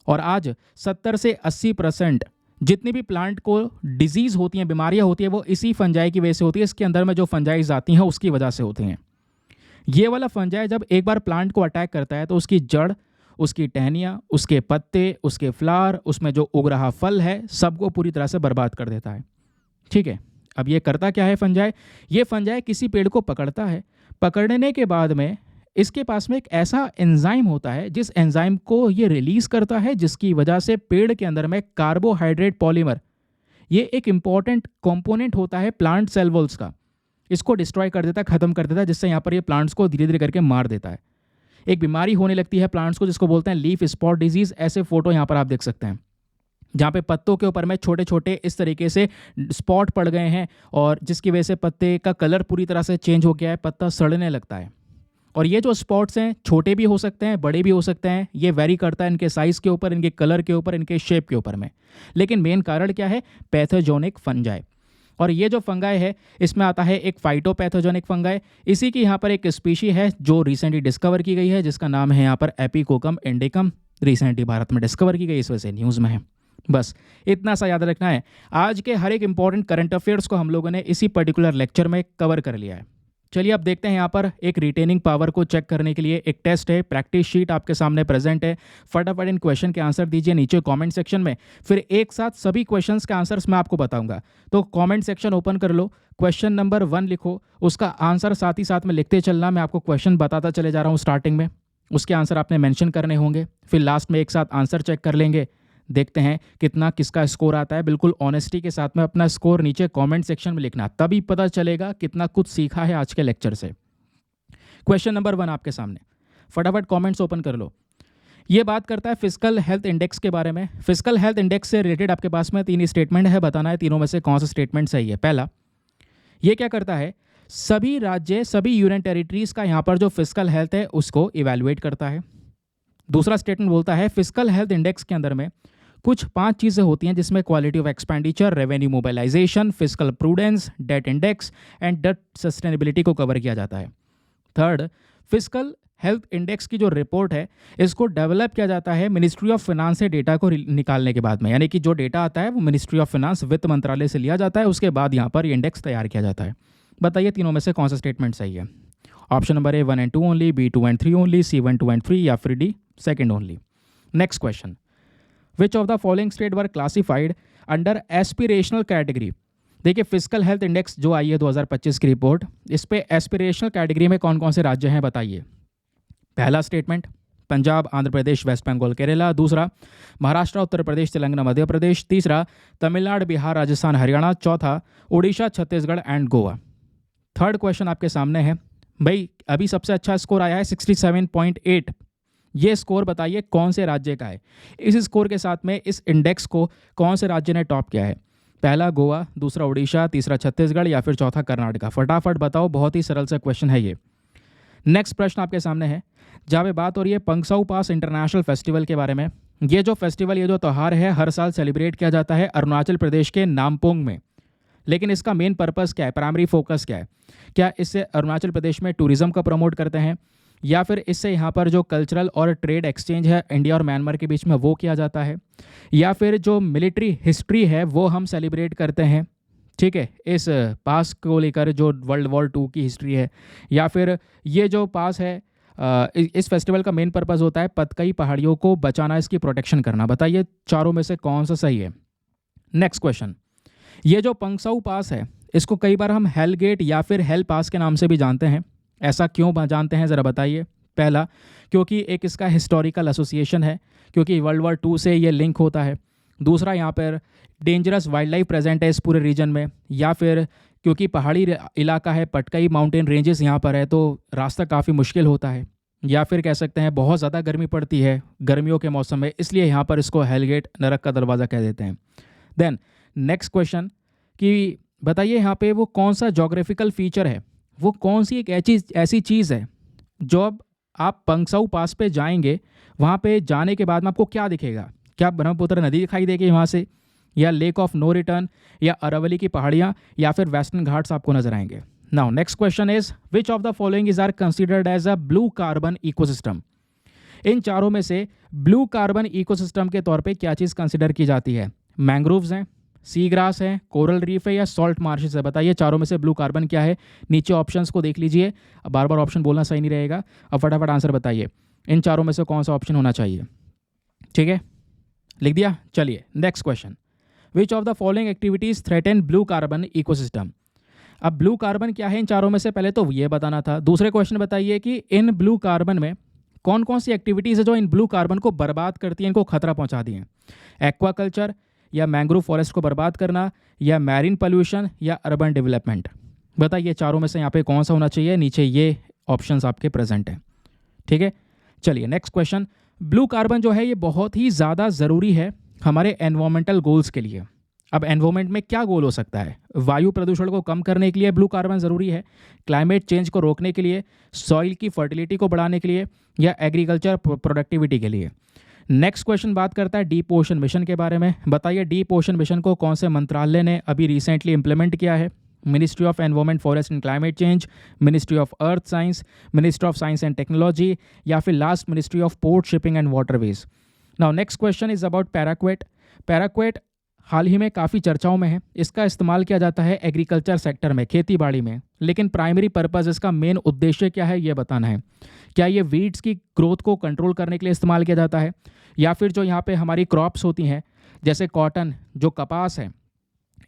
और आज 70 से 80% जितनी भी प्लांट को डिजीज़ होती हैं, बीमारियां होती हैं, वो इसी फंजाई की वजह से होती है। इसके अंदर में जो फंजाइज आती हैं उसकी वजह से होती हैं। ये वाला फंजाई जब एक बार प्लांट को अटैक करता है तो उसकी जड़, उसकी टहनियाँ, उसके पत्ते, उसके फ्लावर, उसमें जो उग रहा फल है, सबको पूरी तरह से बर्बाद कर देता है, ठीक है। अब ये करता क्या है फंजाई, ये फंजाई किसी पेड़ को पकड़ता है, पकड़ने के बाद में इसके पास में एक ऐसा एंजाइम होता है जिस एंजाइम को ये रिलीज करता है, जिसकी वजह से पेड़ के अंदर में कार्बोहाइड्रेट पॉलीमर, ये एक इंपॉर्टेंट कंपोनेंट होता है प्लांट सेल वॉल्स का, इसको डिस्ट्रॉय कर देता है, खत्म कर देता है, जिससे यहाँ पर ये प्लांट्स को धीरे धीरे करके मार देता है। एक बीमारी होने लगती है प्लांट्स को जिसको बोलते हैं लीफ स्पॉट डिजीज। ऐसे फोटो यहाँ पर आप देख सकते हैं जहाँ पे पत्तों के ऊपर में छोटे छोटे इस तरीके से स्पॉट पड़ गए हैं और जिसकी वजह से पत्ते का कलर पूरी तरह से चेंज हो गया है, पत्ता सड़ने लगता है। और ये जो स्पॉट्स हैं छोटे भी हो सकते हैं, बड़े भी हो सकते हैं, ये वेरी करता है इनके साइज़ के ऊपर, इनके कलर के ऊपर, इनके शेप के ऊपर में। लेकिन मेन कारण क्या है, पैथोजेनिक फंजाई। और ये जो फंगाई है इसमें आता है एक फाइटोपैथोजेनिक फंगाई, इसी की यहाँ पर एक स्पीशी है जो रिसेंटली डिस्कवर की गई है जिसका नाम है यहाँ पर एपिकोकम इंडिकम। रिसेंटली भारत में डिस्कवर की गई, इस वजह से न्यूज़ में है। बस इतना सा याद रखना है। आज के हर एक इंपॉर्टेंट करंट अफेयर्स को हम लोगों ने इसी पर्टिकुलर लेक्चर में कवर कर लिया है। चलिए अब देखते हैं यहाँ पर एक रिटेनिंग पावर को चेक करने के लिए एक टेस्ट है, प्रैक्टिस शीट आपके सामने प्रेजेंट है। फटाफट इन क्वेश्चन के आंसर दीजिए नीचे कमेंट सेक्शन में, फिर एक साथ सभी क्वेश्चंस के आंसर्स मैं आपको बताऊंगा। तो कमेंट सेक्शन ओपन कर लो, क्वेश्चन नंबर 1 लिखो, उसका आंसर साथ ही साथ में लिखते चलना। मैं आपको क्वेश्चन बताता चले जा रहा हूँ स्टार्टिंग में, उसके आंसर आपने मेंशन करने होंगे, फिर लास्ट में एक साथ आंसर चेक कर लेंगे। देखते हैं कितना किसका स्कोर आता है। बिल्कुल ऑनेस्टी के साथ में अपना स्कोर नीचे कमेंट सेक्शन में लिखना, तभी पता चलेगा कितना कुछ सीखा है आज के लेक्चर से। क्वेश्चन नंबर 1 आपके सामने, फटाफट कमेंट्स ओपन कर लो। ये बात करता है फिजिकल हेल्थ इंडेक्स के बारे में। फिजिकल हेल्थ इंडेक्स से रिलेटेड आपके पास में 3 स्टेटमेंट है, बताना है तीनों में से कौन सा स्टेटमेंट सही है। पहला, ये क्या करता है, सभी राज्य, सभी यूनियन टेरिटरीज का यहाँ पर जो फिजिकल हेल्थ है उसको इवेलुएट करता है। दूसरा स्टेटमेंट बोलता है फिजिकल हेल्थ इंडेक्स के अंदर में कुछ 5 चीज़ें होती हैं जिसमें quality of expenditure, revenue mobilisation, physical prudence, debt index and debt sustainability को कवर किया जाता है। थर्ड, फिजिकल हेल्थ इंडेक्स की जो रिपोर्ट है इसको डेवलप किया जाता है मिनिस्ट्री ऑफ फाइनेंस से डेटा को निकालने के बाद में, यानी कि जो डेटा आता है वो मिनिस्ट्री ऑफ फाइनेंस, वित्त मंत्रालय से लिया जाता है, उसके बाद यहाँ पर ये इंडेक्स तैयार किया जाता है। बताइए तीनों में से कौन सा स्टेटमेंट सही है। Option number A 1 and 2 only, B 2 and 3 only, C 1 2 and 3 या फिर D second only. Next question, which of the following state were classified under aspirational category. देखिए फिजिकल हेल्थ इंडेक्स जो आई है 2025 की रिपोर्ट, इस पे एस्पिरेशनल कैटेगरी में कौन कौन से राज्य हैं बताइए। पहला स्टेटमेंट पंजाब, आंध्र प्रदेश, वेस्ट बंगाल, केरला। दूसरा महाराष्ट्र, उत्तर प्रदेश, तेलंगाना, मध्य प्रदेश। तीसरा तमिलनाडु, बिहार, राजस्थान, हरियाणा। चौथा Orissa, Chhattisgarh and Goa. Third question आपके सामने है भाई, अभी सबसे अच्छा स्कोर आया है 67.8। ये स्कोर बताइए कौन से राज्य का है। इस स्कोर के साथ में इस इंडेक्स को कौन से राज्य ने टॉप किया है। पहला गोवा, दूसरा उड़ीसा, तीसरा छत्तीसगढ़ या फिर चौथा कर्नाटका। फटाफट बताओ, बहुत ही सरल सा क्वेश्चन है ये। नेक्स्ट प्रश्न आपके सामने है, जहाँ पे बात हो रही है पंगसाऊ पास इंटरनेशनल फेस्टिवल के बारे में। ये जो फेस्टिवल, ये जो त्यौहार है, हर साल सेलिब्रेट किया जाता है अरुणाचल प्रदेश के नामपोंग में। लेकिन इसका मेन पर्पस क्या है, प्राइमरी फोकस क्या है? क्या इससे अरुणाचल प्रदेश में टूरिज्म का प्रमोट करते हैं, या फिर इससे यहाँ पर जो कल्चरल और ट्रेड एक्सचेंज है इंडिया और म्यांमार के बीच में वो किया जाता है, या फिर जो मिलिट्री हिस्ट्री है वो हम सेलिब्रेट करते हैं, ठीक है, इस पास को लेकर जो वर्ल्ड वॉर 2 की हिस्ट्री है, या फिर ये जो पास है इस फेस्टिवल का मेन पर्पस होता है पतकई पहाड़ियों को बचाना, इसकी प्रोटेक्शन करना। बताइए चारों में से कौन सा सही है। नेक्स्ट क्वेश्चन, ये जो पंगसाऊ पास है इसको कई बार हम हेल गेट या फिर हेल पास के नाम से भी जानते हैं। ऐसा क्यों जानते हैं ज़रा बताइए। पहला, क्योंकि एक इसका हिस्टोरिकल एसोसिएशन है, क्योंकि वर्ल्ड वॉर 2 से ये लिंक होता है। दूसरा, यहाँ पर डेंजरस वाइल्ड लाइफ प्रेजेंट है इस पूरे रीजन में, या फिर क्योंकि पहाड़ी इलाका है, पटकई माउंटेन रेंजेस यहाँ पर है तो रास्ता काफ़ी मुश्किल होता है, या फिर कह सकते हैं बहुत ज़्यादा गर्मी पड़ती है गर्मियों के मौसम में, इसलिए यहाँ पर इसको हेलगेट, नरक का दरवाज़ा कह देते हैं। देन नेक्स्ट क्वेश्चन कि बताइए यहाँ पे वो कौन सा जोग्राफिकल फीचर है, वो कौन सी एक ऐसी चीज़ है जो अब आप पंगसाऊ पास पे जाएंगे, वहाँ पे जाने के बाद में आपको क्या दिखेगा। क्या ब्रह्मपुत्र नदी दिखाई देगी वहाँ से, या लेक ऑफ नो रिटर्न, या अरावली की पहाड़ियाँ, या फिर वेस्टर्न घाट्स आपको नजर आएंगे। Now next question is which of the following is are considered as a blue carbon ecosystem. इन चारों में से ब्लू कार्बन इकोसिस्टम के तौर पे क्या चीज़ कंसिडर की जाती है। मैंग्रोव्स हैं, सी ग्रास है, कोरल रीफ है, या सॉल्ट मार्शेस है। बताइए चारों में से ब्लू कार्बन क्या है। नीचे ऑप्शंस को देख लीजिए, अब बार बार ऑप्शन बोलना सही नहीं रहेगा। अब फटाफट आंसर बताइए, इन चारों में से कौन सा ऑप्शन होना चाहिए। ठीक है, लिख दिया। चलिए next question, which of the following activities threaten blue carbon ecosystem. अब ब्लू कार्बन क्या है इन चारों में से, पहले तो ये बताना था। दूसरे क्वेश्चन बताइए कि इन ब्लू कार्बन में कौन कौन सी एक्टिविटीज़ है जो इन ब्लू कार्बन को बर्बाद करती हैं, इनको खतरा पहुंचाती हैं। एक्वाकल्चर, या मैंग्रोव फॉरेस्ट को बर्बाद करना, या मैरीन पोल्यूशन, या अर्बन डेवलपमेंट। बताइए चारों में से यहाँ पे कौन सा होना चाहिए। नीचे ये ऑप्शंस आपके प्रेजेंट हैं। ठीक है, चलिए नेक्स्ट क्वेश्चन, ब्लू कार्बन जो है ये बहुत ही ज़्यादा ज़रूरी है हमारे एनवायरमेंटल गोल्स के लिए। अब एनवायरमेंट में क्या गोल हो सकता है। वायु प्रदूषण को कम करने के लिए ब्लू कार्बन ज़रूरी है, क्लाइमेट चेंज को रोकने के लिए, सॉइल की फर्टिलिटी को बढ़ाने के लिए, या एग्रीकल्चर प्रोडक्टिविटी के लिए। नेक्स्ट क्वेश्चन बात करता है डीप ओशन मिशन के बारे में। बताइए डीप ओशन मिशन को कौन से मंत्रालय ने अभी रिसेंटली इंप्लीमेंट किया है। Ministry of environment, forest and climate change, ministry of earth science, ministry of science and technology, या फिर last ministry of port shipping and waterways. Now next question is about paraquat. Paraquat हाल ही में काफ़ी चर्चाओं में है। इसका इस्तेमाल किया जाता है एग्रीकल्चर सेक्टर में, खेती बाड़ी में, लेकिन प्राइमरी पर्पस, इसका मेन उद्देश्य क्या है ये बताना है। क्या ये वीड्स की ग्रोथ को कंट्रोल करने के लिए इस्तेमाल किया जाता है, या फिर जो यहाँ पे हमारी क्रॉप्स होती हैं जैसे कॉटन, जो कपास है,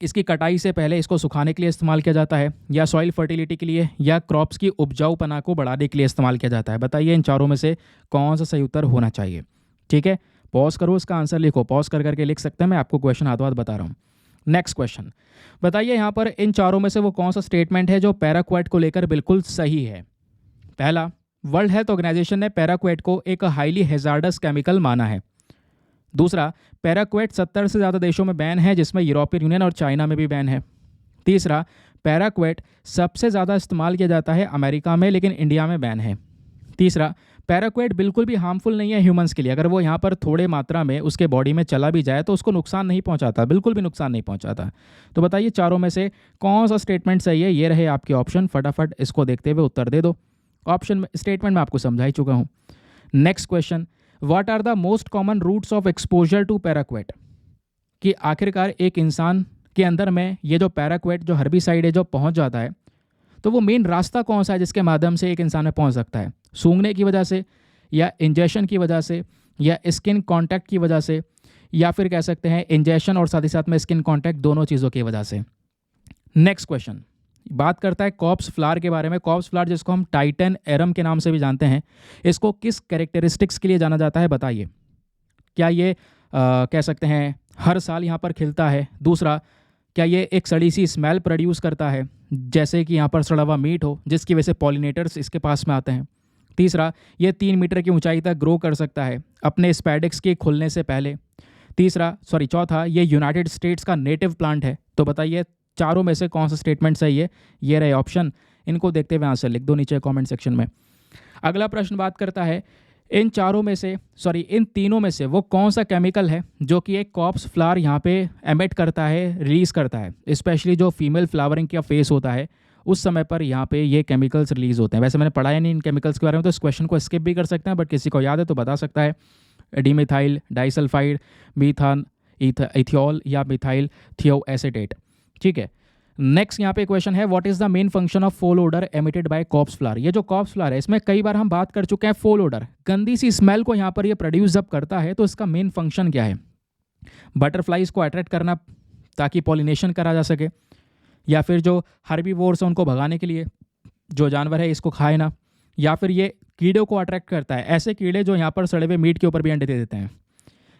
इसकी कटाई से पहले इसको सुखाने के लिए इस्तेमाल किया जाता है, या सॉइल फर्टिलिटी के लिए, या क्रॉप्स की उपजाऊपना को बढ़ाने के लिए इस्तेमाल किया जाता है। बताइए इन चारों में से कौन सा सही उत्तर होना चाहिए। ठीक है, पॉज करो, इसका आंसर लिखो, पॉज कर करके लिख सकते हैं, मैं आपको क्वेश्चन हाथ हाथ बता रहा हूँ। नेक्स्ट क्वेश्चन, बताइए यहाँ पर इन चारों में से वो कौन सा स्टेटमेंट है जो पैराक्वेट को लेकर बिल्कुल सही है। पहला, वर्ल्ड हेल्थ ऑर्गेनाइजेशन ने पैराक्वेट को एक हाईली हैजार्डस केमिकल माना है। दूसरा, पैराक्वेट 70 से ज़्यादा देशों में बैन है, जिसमें यूरोपियन यूनियन और चाइना में भी बैन है। तीसरा, पैराक्वेट सबसे ज़्यादा इस्तेमाल किया जाता है अमेरिका में, लेकिन इंडिया में बैन है। तीसरा, पैराक्वेट बिल्कुल भी हार्मफुल नहीं है ह्यूमंस के लिए। अगर वो यहाँ पर थोड़े मात्रा में उसके बॉडी में चला भी जाए तो उसको नुकसान नहीं पहुँचाता, बिल्कुल भी नुकसान नहीं पहुँचाता। तो बताइए चारों में से कौन सा स्टेटमेंट सही है। ये रहे आपके ऑप्शन, फटाफट इसको देखते हुए उत्तर दे दो। ऑप्शन स्टेटमेंट में आपको समझा ही चुका हूँ। Next question, what are the most common routes of exposure to paraquat. कि आखिरकार एक इंसान के अंदर में ये जो पैराक्वेट जो हर्बिसाइड है जो पहुंच जाता है, तो वो मेन रास्ता कौन सा है जिसके माध्यम से एक इंसान में पहुंच सकता है। सूंघने की वजह से, या इंजेक्शन की वजह से, या स्किन कांटेक्ट की वजह से, या फिर कह सकते हैं इंजेक्शन और साथ ही साथ में स्किन कॉन्टैक्ट, दोनों चीज़ों की वजह से। नेक्स्ट क्वेश्चन बात करता है कॉप्स फ्लावर के बारे में। कॉप्स फ्लावर जिसको हम टाइटन एरम के नाम से भी जानते हैं, इसको किस कैरेक्टरिस्टिक्स के लिए जाना जाता है बताइए। क्या ये कह सकते हैं हर साल यहाँ पर खिलता है? दूसरा, क्या ये एक सड़ी सी स्मेल प्रोड्यूस करता है, जैसे कि यहाँ पर सड़ा हुआ मीट हो, जिसकी वजह से पॉलिनेटर्स इसके पास में आते हैं? तीसरा, ये 3 मीटर की ऊंचाई तक ग्रो कर सकता है अपने स्पैडिक्स के खुलने से पहले। चौथा, ये यूनाइटेड स्टेट्स का नेटिव प्लांट है। तो बताइए चारों में से कौन सा स्टेटमेंट सही है? ये रहे ऑप्शन, इनको देखते हुए आंसर लिख दो नीचे कमेंट सेक्शन में। अगला प्रश्न बात करता है इन तीनों में से वो कौन सा केमिकल है जो कि एक कॉप्स फ्लावर यहाँ पे एमिट करता है, रिलीज़ करता है, स्पेशली जो फीमेल फ्लावरिंग का फेस होता है उस समय पर यहाँ पे ये केमिकल्स रिलीज़ होते हैं। वैसे मैंने पढ़ाया नहीं इन केमिकल्स के बारे में, तो इस क्वेश्चन को स्किप भी कर सकते हैं, बट किसी को याद है तो बता सकता है। डीमिथाइल डाइसल्फाइड, मीथान इथियोल या मिथाइल थियोएसिटेट। ठीक है, नेक्स्ट यहाँ पे क्वेश्चन है what is the main function of foul odour emitted by corpse flower. ये जो कॉप्स फ्लावर है इसमें कई बार हम बात कर चुके हैं फोल ओडर, गंदी सी स्मेल को यहाँ पर ये प्रोड्यूस जब करता है तो इसका मेन फंक्शन क्या है? बटरफ्लाइज को अट्रैक्ट करना ताकि पॉलिनेशन करा जा सके, या फिर जो हर्बीवोर्स हैं उनको भगाने के लिए, जो जानवर है इसको खाए ना, या फिर ये कीड़ों को अट्रैक्ट करता है, ऐसे कीड़े जो यहाँ पर सड़े हुए मीट के ऊपर भी अंडे दे देते हैं,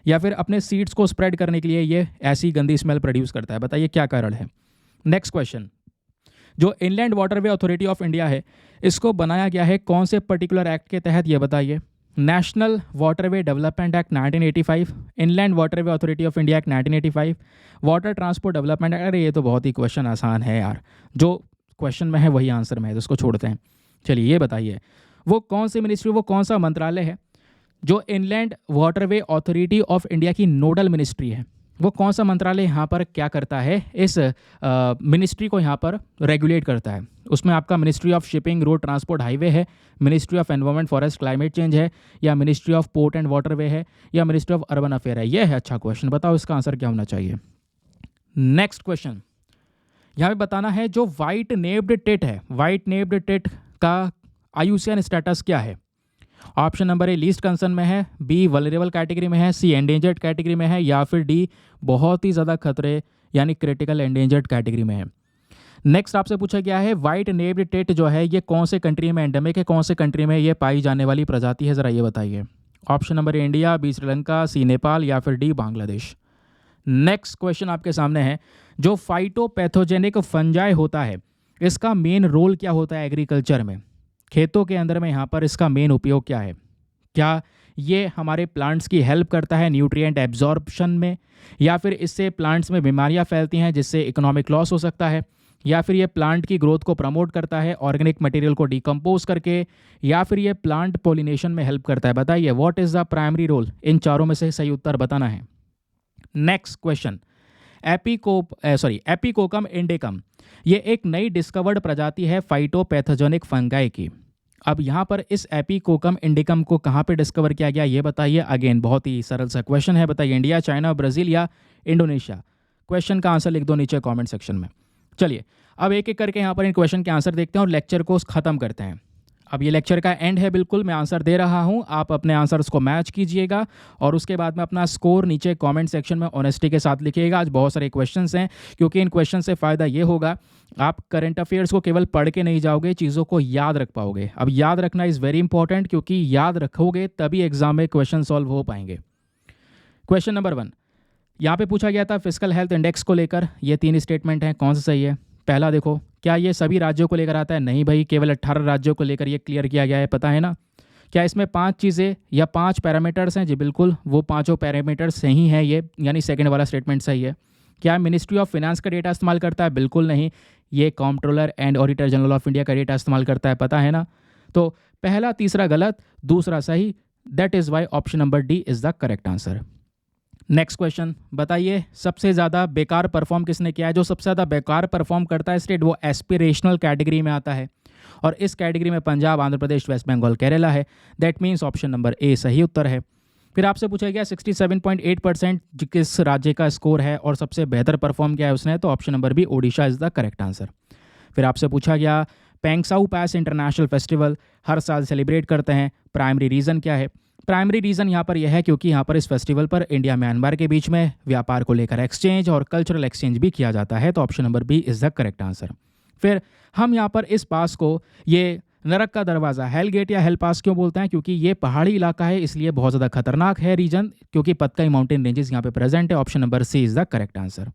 या फिर अपने सीड्स को स्प्रेड करने के लिए ये ऐसी गंदी स्मेल प्रोड्यूस करता है। बताइए क्या कारण है? नेक्स्ट क्वेश्चन, जो inland waterway authority of India है इसको बनाया गया है कौन से पर्टिकुलर एक्ट के तहत? ये बताइए। National waterway development act 1985, inland waterway authority of India act 1985, water transport development act. अरे ये तो बहुत ही क्वेश्चन आसान है यार, जो क्वेश्चन में है वही आंसर में है, तो उसको छोड़ते हैं। चलिए ये बताइए वो कौन सी मिनिस्ट्री, वो कौन सा मंत्रालय है जो inland waterway authority of India की नोडल मिनिस्ट्री है? वो कौन सा मंत्रालय यहाँ पर क्या करता है, इस मिनिस्ट्री को यहाँ पर रेगुलेट करता है? उसमें आपका ministry of shipping, road transport, highway है, ministry of environment, forest, climate change है, या ministry of port and waterway है, या मिनिस्ट्री ऑफ अर्बन अफेयर है? ये है अच्छा क्वेश्चन, बताओ इसका आंसर क्या होना चाहिए। नेक्स्ट क्वेश्चन यहाँ पे बताना है जो वाइट नेप्ड टिट है, वाइट नेप्ड टिट का IUCN स्टेटस क्या है? ऑप्शन नंबर ए लीस्ट कंसर्न में है, बी वल्नरेबल कैटेगरी में है, सी एंडेंजर्ड कैटेगरी में है, या फिर डी बहुत ही ज़्यादा खतरे यानी क्रिटिकल एंडेंजर्ड कैटेगरी में है। नेक्स्ट आपसे पूछा गया है वाइट नेप्ड टिट जो है ये कौन से कंट्री में एंडेमिक है, कौन से कंट्री में ये पाई जाने वाली प्रजाति है, ज़रा ये बताइए। Option number A India, B Sri Lanka, C Nepal, या फिर डी बांग्लादेश। नेक्स्ट क्वेश्चन आपके सामने है जो फाइटोपैथोजेनिक फंजाई होता है इसका मेन रोल क्या होता है एग्रीकल्चर में? खेतों के अंदर में यहाँ पर इसका मेन उपयोग क्या है? क्या ये हमारे प्लांट्स की हेल्प करता है न्यूट्रिएंट एब्जॉर्प्शन में, या फिर इससे प्लांट्स में बीमारियाँ फैलती हैं जिससे इकोनॉमिक लॉस हो सकता है, या फिर ये प्लांट की ग्रोथ को प्रमोट करता है ऑर्गेनिक मटेरियल को डिकम्पोज करके, या फिर ये प्लांट पोलिनेशन में हेल्प करता है? बताइए what is the primary role? इन चारों में से सही उत्तर बताना है। नेक्स्ट क्वेश्चन, एपिकोकम इंडिकम ये एक नई डिस्कवर्ड प्रजाति है फाइटोपैथोजेनिक फंगाई की। अब यहाँ पर इस एपिकोकम इंडिकम को कहाँ पे डिस्कवर किया गया ये बताइए। अगेन बहुत ही सरल सा क्वेश्चन है, बताइए इंडिया, चाइना, ब्राज़ील या इंडोनेशिया? क्वेश्चन का आंसर लिख दो नीचे कमेंट सेक्शन में। चलिए अब एक एक करके यहाँ पर इन क्वेश्चन के आंसर देखते हैं और लेक्चर को ख़त्म करते हैं। अब ये लेक्चर का एंड है, बिल्कुल मैं आंसर दे रहा हूँ, आप अपने आंसर्स को मैच कीजिएगा और उसके बाद में अपना स्कोर नीचे कमेंट सेक्शन में ऑनेस्टी के साथ लिखिएगा। आज बहुत सारे क्वेश्चंस हैं, क्योंकि इन क्वेश्चन से फ़ायदा ये होगा आप करंट अफेयर्स को केवल पढ़ के नहीं जाओगे, चीज़ों को याद रख पाओगे। अब याद रखना इज़ वेरी इंपॉर्टेंट, क्योंकि याद रखोगे तभी एग्जाम में क्वेश्चन सॉल्व हो पाएंगे। क्वेश्चन नंबर 1 यहाँ पे पूछा गया था फिजिकल हेल्थ इंडेक्स को लेकर, ये 3 स्टेटमेंट हैं, कौन सा सही है? पहला देखो, क्या ये सभी राज्यों को लेकर आता है? नहीं भाई, केवल 18 राज्यों को लेकर ये क्लियर किया गया है, पता है ना। क्या इसमें 5 चीज़ें या 5 पैरामीटर्स हैं? जी बिल्कुल, वो 5 पैरामीटर्स सही हैं ये, यानी सेकंड वाला स्टेटमेंट सही है। क्या मिनिस्ट्री ऑफ फाइनेंस का डेटा इस्तेमाल करता है? बिल्कुल नहीं, ये controller and auditor general of India का डेटा इस्तेमाल करता है, पता है ना। तो पहला तीसरा गलत, दूसरा सही, that is why option number D is the correct answer. Next question, बताइए सबसे ज़्यादा बेकार परफॉर्म किसने किया है? जो सबसे ज़्यादा बेकार परफॉर्म करता है स्टेट वो एस्पिरेशनल कैटेगरी में आता है, और इस कैटेगरी में पंजाब, आंध्र प्रदेश, वेस्ट बंगाल, केरला है। दैट मीन्स ऑप्शन नंबर ए सही उत्तर है। फिर आपसे पूछा गया 67.8% किस राज्य का स्कोर है और सबसे बेहतर परफॉर्म किया है उसने, तो option number B Odisha is the correct answer. फिर आपसे पूछा गया पेंगसाऊ पास इंटरनेशनल फेस्टिवल हर साल सेलिब्रेट करते हैं, प्राइमरी रीज़न क्या है? प्राइमरी रीज़न यहाँ पर यह है क्योंकि यहाँ पर इस फेस्टिवल पर इंडिया म्यांमार के बीच में व्यापार को लेकर एक्सचेंज और कल्चरल एक्सचेंज भी किया जाता है, तो option number B is the correct answer. फिर हम यहाँ पर इस पास को ये नरक का दरवाज़ा हेल गेट या हेल पास क्यों बोलते हैं, क्योंकि ये पहाड़ी इलाका है, इसलिए बहुत ज़्यादा खतरनाक है रीजन, क्योंकि पतकाई माउंटेन रेंजेस यहाँ पे प्रेजेंट है। Option number C is the correct answer.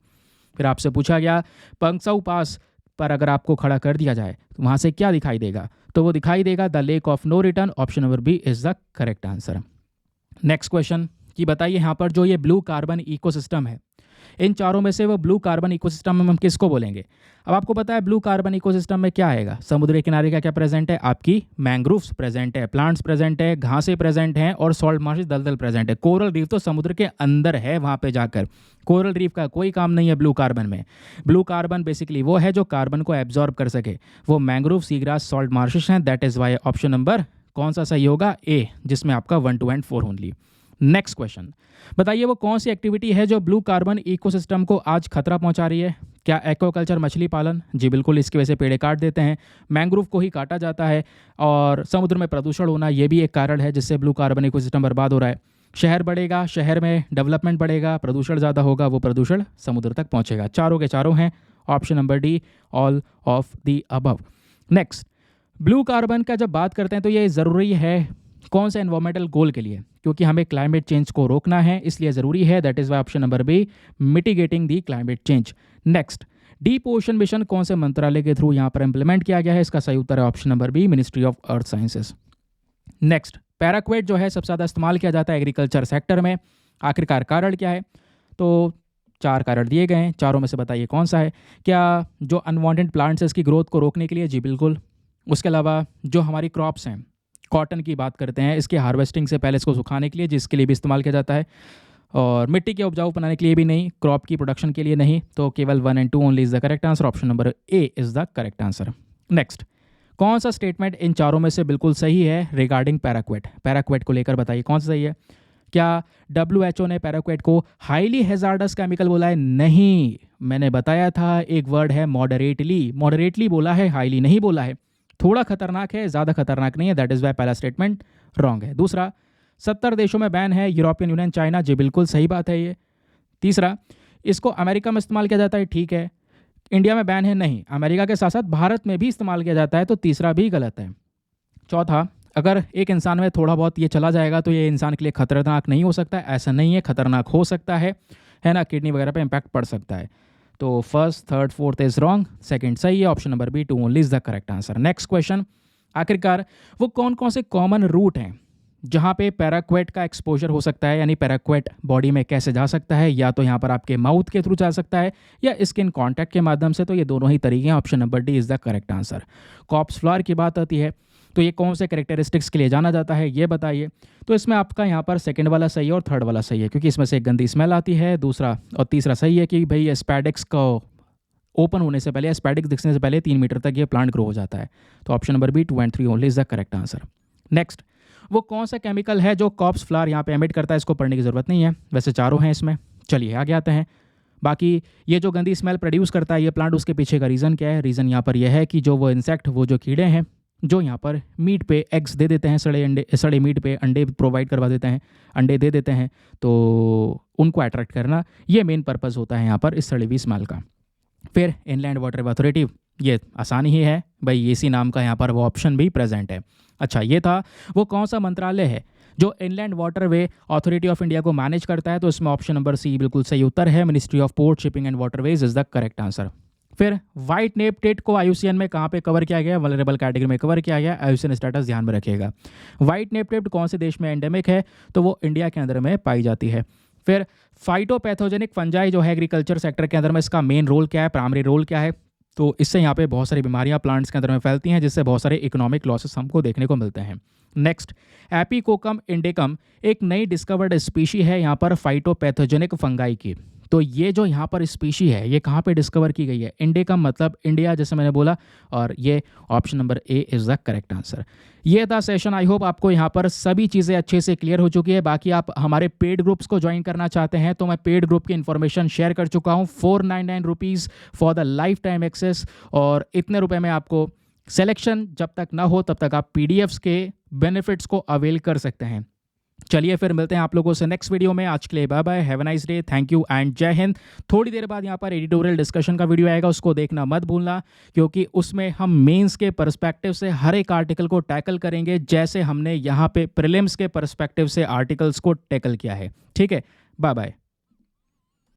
फिर आपसे पूछा गया पंगसाउ पास पर अगर आपको खड़ा कर दिया जाए तो वहाँ से क्या दिखाई देगा, तो वो दिखाई देगा the lake of no return. Option number B is the correct answer. Next question कि बताइए यहाँ पर जो ये ब्लू कार्बन इकोसिस्टम है, इन चारों में से वो ब्लू कार्बन इकोसिस्टम में हम किसको बोलेंगे। अब आपको पता है ब्लू कार्बन इकोसिस्टम में क्या आएगा, समुद्री किनारे का क्या प्रेजेंट है, आपकी मैंग्रोव्स प्रेजेंट है, प्लांट्स प्रेजेंट है, घासें प्रेजेंट हैं और सॉल्ट मार्शेस दलदल प्रेजेंट है। कोरल रीफ तो समुद्र के अंदर है, वहाँ पे जाकर कोरल रीफ का कोई काम नहीं है ब्लू कार्बन में। ब्लू कार्बन बेसिकली वो है जो कार्बन को एब्जॉर्ब कर सके, वो मैंग्रोव, सीग्रास, सॉल्ट मार्शेस हैं। That is why option number कौन सा सही होगा, ए, जिसमें आपका 1, 2 एंड 4 ओनली। नेक्स्ट क्वेश्चन, बताइए वो कौन सी एक्टिविटी है जो ब्लू कार्बन इकोसिस्टम को आज खतरा पहुंचा रही है। क्या एक्वाकल्चर, मछली पालन? जी बिल्कुल, इसकी वजह से पेड़ काट देते हैं, मैंग्रोव को ही काटा जाता है, और समुद्र में प्रदूषण होना ये भी एक कारण है जिससे ब्लू कार्बन इकोसिस्टम बर्बाद हो रहा है। शहर बढ़ेगा, शहर में डेवलपमेंट बढ़ेगा, प्रदूषण ज़्यादा होगा, वो प्रदूषण समुद्र तक पहुँचेगा। चारों के चारों हैं, option number D, all of the above. Next, blue carbon का जब बात करते हैं तो ये ज़रूरी है कौन से एनवायरमेंटल गोल के लिए, क्योंकि हमें क्लाइमेट चेंज को रोकना है, इसलिए ज़रूरी है। That is why option number B, mitigating the climate change. Next, deep ocean mission कौन से मंत्रालय के थ्रू यहाँ पर इंप्लीमेंट किया गया है, इसका सही उत्तर है option number B, ministry of earth sciences. Next, paraquat जो है सबसे ज़्यादा इस्तेमाल किया जाता है एग्रीकल्चर सेक्टर में, आखिरकार कारण क्या है, तो 4 कारण दिए गए हैं, चारों में से बताइए कौन सा है। क्या जो अनवांटेड प्लांट्स है इसकी ग्रोथ को रोकने के लिए, जी बिल्कुल। उसके अलावा जो हमारी क्रॉप्स हैं, कॉटन की बात करते हैं, इसके हार्वेस्टिंग से पहले इसको सुखाने के लिए, जिसके लिए भी इस्तेमाल किया जाता है, और मिट्टी के उपजाऊ बनाने के लिए भी नहीं, क्रॉप की प्रोडक्शन के लिए नहीं, तो केवल 1 and 2 only is the correct answer. Option number A is the correct answer. Next, कौन सा स्टेटमेंट इन चारों में से बिल्कुल सही है रिगार्डिंग पैराक्वेट, पैराक्वेट को लेकर बताइए कौन सा सही है। क्या WHO ने पैराक्वेट को हाईली हैजार्डस केमिकल बोला है? नहीं, मैंने बताया था एक वर्ड है मॉडरेटली, मॉडरेटली बोला है, हाईली नहीं बोला है। थोड़ा खतरनाक है, ज़्यादा खतरनाक नहीं है। दैट इज़ वाई पहला स्टेटमेंट रॉन्ग है। दूसरा, 70 देशों में बैन है, यूरोपियन यूनियन, चाइना, जी बिल्कुल सही बात है ये। तीसरा, इसको अमेरिका में इस्तेमाल किया जाता है, ठीक है, इंडिया में बैन है, नहीं, अमेरिका के साथ साथ भारत में भी इस्तेमाल किया जाता है, तो तीसरा भी गलत है। चौथा, अगर एक इंसान में थोड़ा बहुत ये चला जाएगा तो ये इंसान के लिए खतरनाक नहीं हो सकता, ऐसा नहीं है, खतरनाक हो सकता है ना, किडनी वगैरह पे इम्पैक्ट पड़ सकता है। तो first, third, fourth is wrong, second सही है, option number B, 2 only is the correct answer. Next question, आखिरकार वो कौन कौन से कॉमन रूट हैं जहाँ पे पैराक्वेट का एक्सपोजर हो सकता है, यानी पैराक्वेट बॉडी में कैसे जा सकता है, या तो यहाँ पर आपके माउथ के थ्रू जा सकता है या स्किन कॉन्टैक्ट के माध्यम से, तो ये दोनों ही तरीके हैं। Option number D is the correct answer. Corpse flower की बात आती है तो ये कौन से कैरेक्टरिस्टिक्स के लिए जाना जाता है, ये बताइए। तो इसमें आपका यहाँ पर सेकंड वाला सही है और थर्ड वाला सही है, क्योंकि इसमें से एक गंदी स्मेल आती है, दूसरा और तीसरा सही है कि भाई स्पैडिक्स को ओपन होने से पहले, स्पैडिक्स दिखने से पहले 3 मीटर तक ये प्लांट ग्रो हो जाता है। तो option number B, 2 and 3 only is the correct answer. Next, वो कौन सा केमिकल है जो कॉप्स फ्लावर यहाँ पे एमिट करता है, इसको पढ़ने की ज़रूरत नहीं है, वैसे चारों हैं इसमें। चलिए आगे आते हैं। बाकी ये जो गंदी स्मेल प्रोड्यूस करता है ये प्लांट, उसके पीछे का रीज़न क्या है? रीज़न यहाँ पर यह है कि जो वो इंसेक्ट, वो जो कीड़े हैं जो यहाँ पर मीट पे एग्स दे देते हैं, सड़े मीट पे अंडे प्रोवाइड करवा देते हैं, अंडे दे देते हैं, तो उनको अट्रैक्ट करना, ये मेन पर्पज़ होता है यहाँ पर इस सड़ी हुई स्मेल का। फिर इनलैंड वाटर अथॉरिटी, ये आसानी ही है भाई, इसी नाम का यहाँ पर वो ऑप्शन भी प्रेजेंट है। अच्छा, ये था वो कौन सा मंत्रालय है जो inland waterway authority of India को मैनेज करता है, तो इसमें ऑप्शन नंबर सी बिल्कुल सही उत्तर है, ministry of port, shipping and waterways is the correct answer. फिर व्हाइट नेप टेट को IUCN में कहाँ पे कवर किया गया? वल्नरेबल कैटेगरी में कवर किया गया। IUCN स्टेटस ध्यान में रखिएगा। व्हाइट नेप टेट कौन से देश में एंडेमिक है? तो वो इंडिया के अंदर में पाई जाती है। फिर फाइटोपैथोजेनिक फंजाई जो है एग्रीकल्चर सेक्टर के अंदर में, इसका मेन रोल क्या है, प्राइमरी रोल क्या है? तो इससे यहाँ पे बहुत सारी बीमारियाँ प्लांट्स के अंदर में फैलती हैं, जिससे बहुत सारे इकोनॉमिक लॉसेस हमको देखने को मिलते हैं। नेक्स्ट, एपिकोकम इंडिकम एक नई डिस्कवर्ड स्पीशी है यहाँ पर फाइटोपैथोजेनिक फंगाई की। तो ये जो यहाँ पर स्पीशी है ये कहाँ पे डिस्कवर की गई है? इंडिकम मतलब इंडिया, जैसे मैंने बोला, और ये option number A is the correct answer. ये था सेशन। आई होप आपको यहाँ पर सभी चीज़ें अच्छे से क्लियर हो चुकी है। बाकी आप हमारे पेड ग्रुप्स को ज्वाइन करना चाहते हैं तो मैं पेड ग्रुप की इन्फॉर्मेशन शेयर कर चुका हूँ। 499 rupees for the lifetime access, और इतने रुपये में आपको सिलेक्शन जब तक ना हो तब तक आप PDFs के बेनिफिट्स को अवेल कर सकते हैं। चलिए फिर मिलते हैं आप लोगों से नेक्स्ट वीडियो में। आज के लिए bye bye, have a nice day, thank you and जय हिंद। थोड़ी देर बाद यहाँ पर एडिटोरियल डिस्कशन का वीडियो आएगा, उसको देखना मत भूलना, क्योंकि उसमें हम मेंस के पर्सपेक्टिव से हर एक आर्टिकल को टैकल करेंगे, जैसे हमने यहाँ पे प्रीलिम्स के पर्सपेक्टिव से आर्टिकल्स को टैकल किया है। ठीक है, बाय बाय।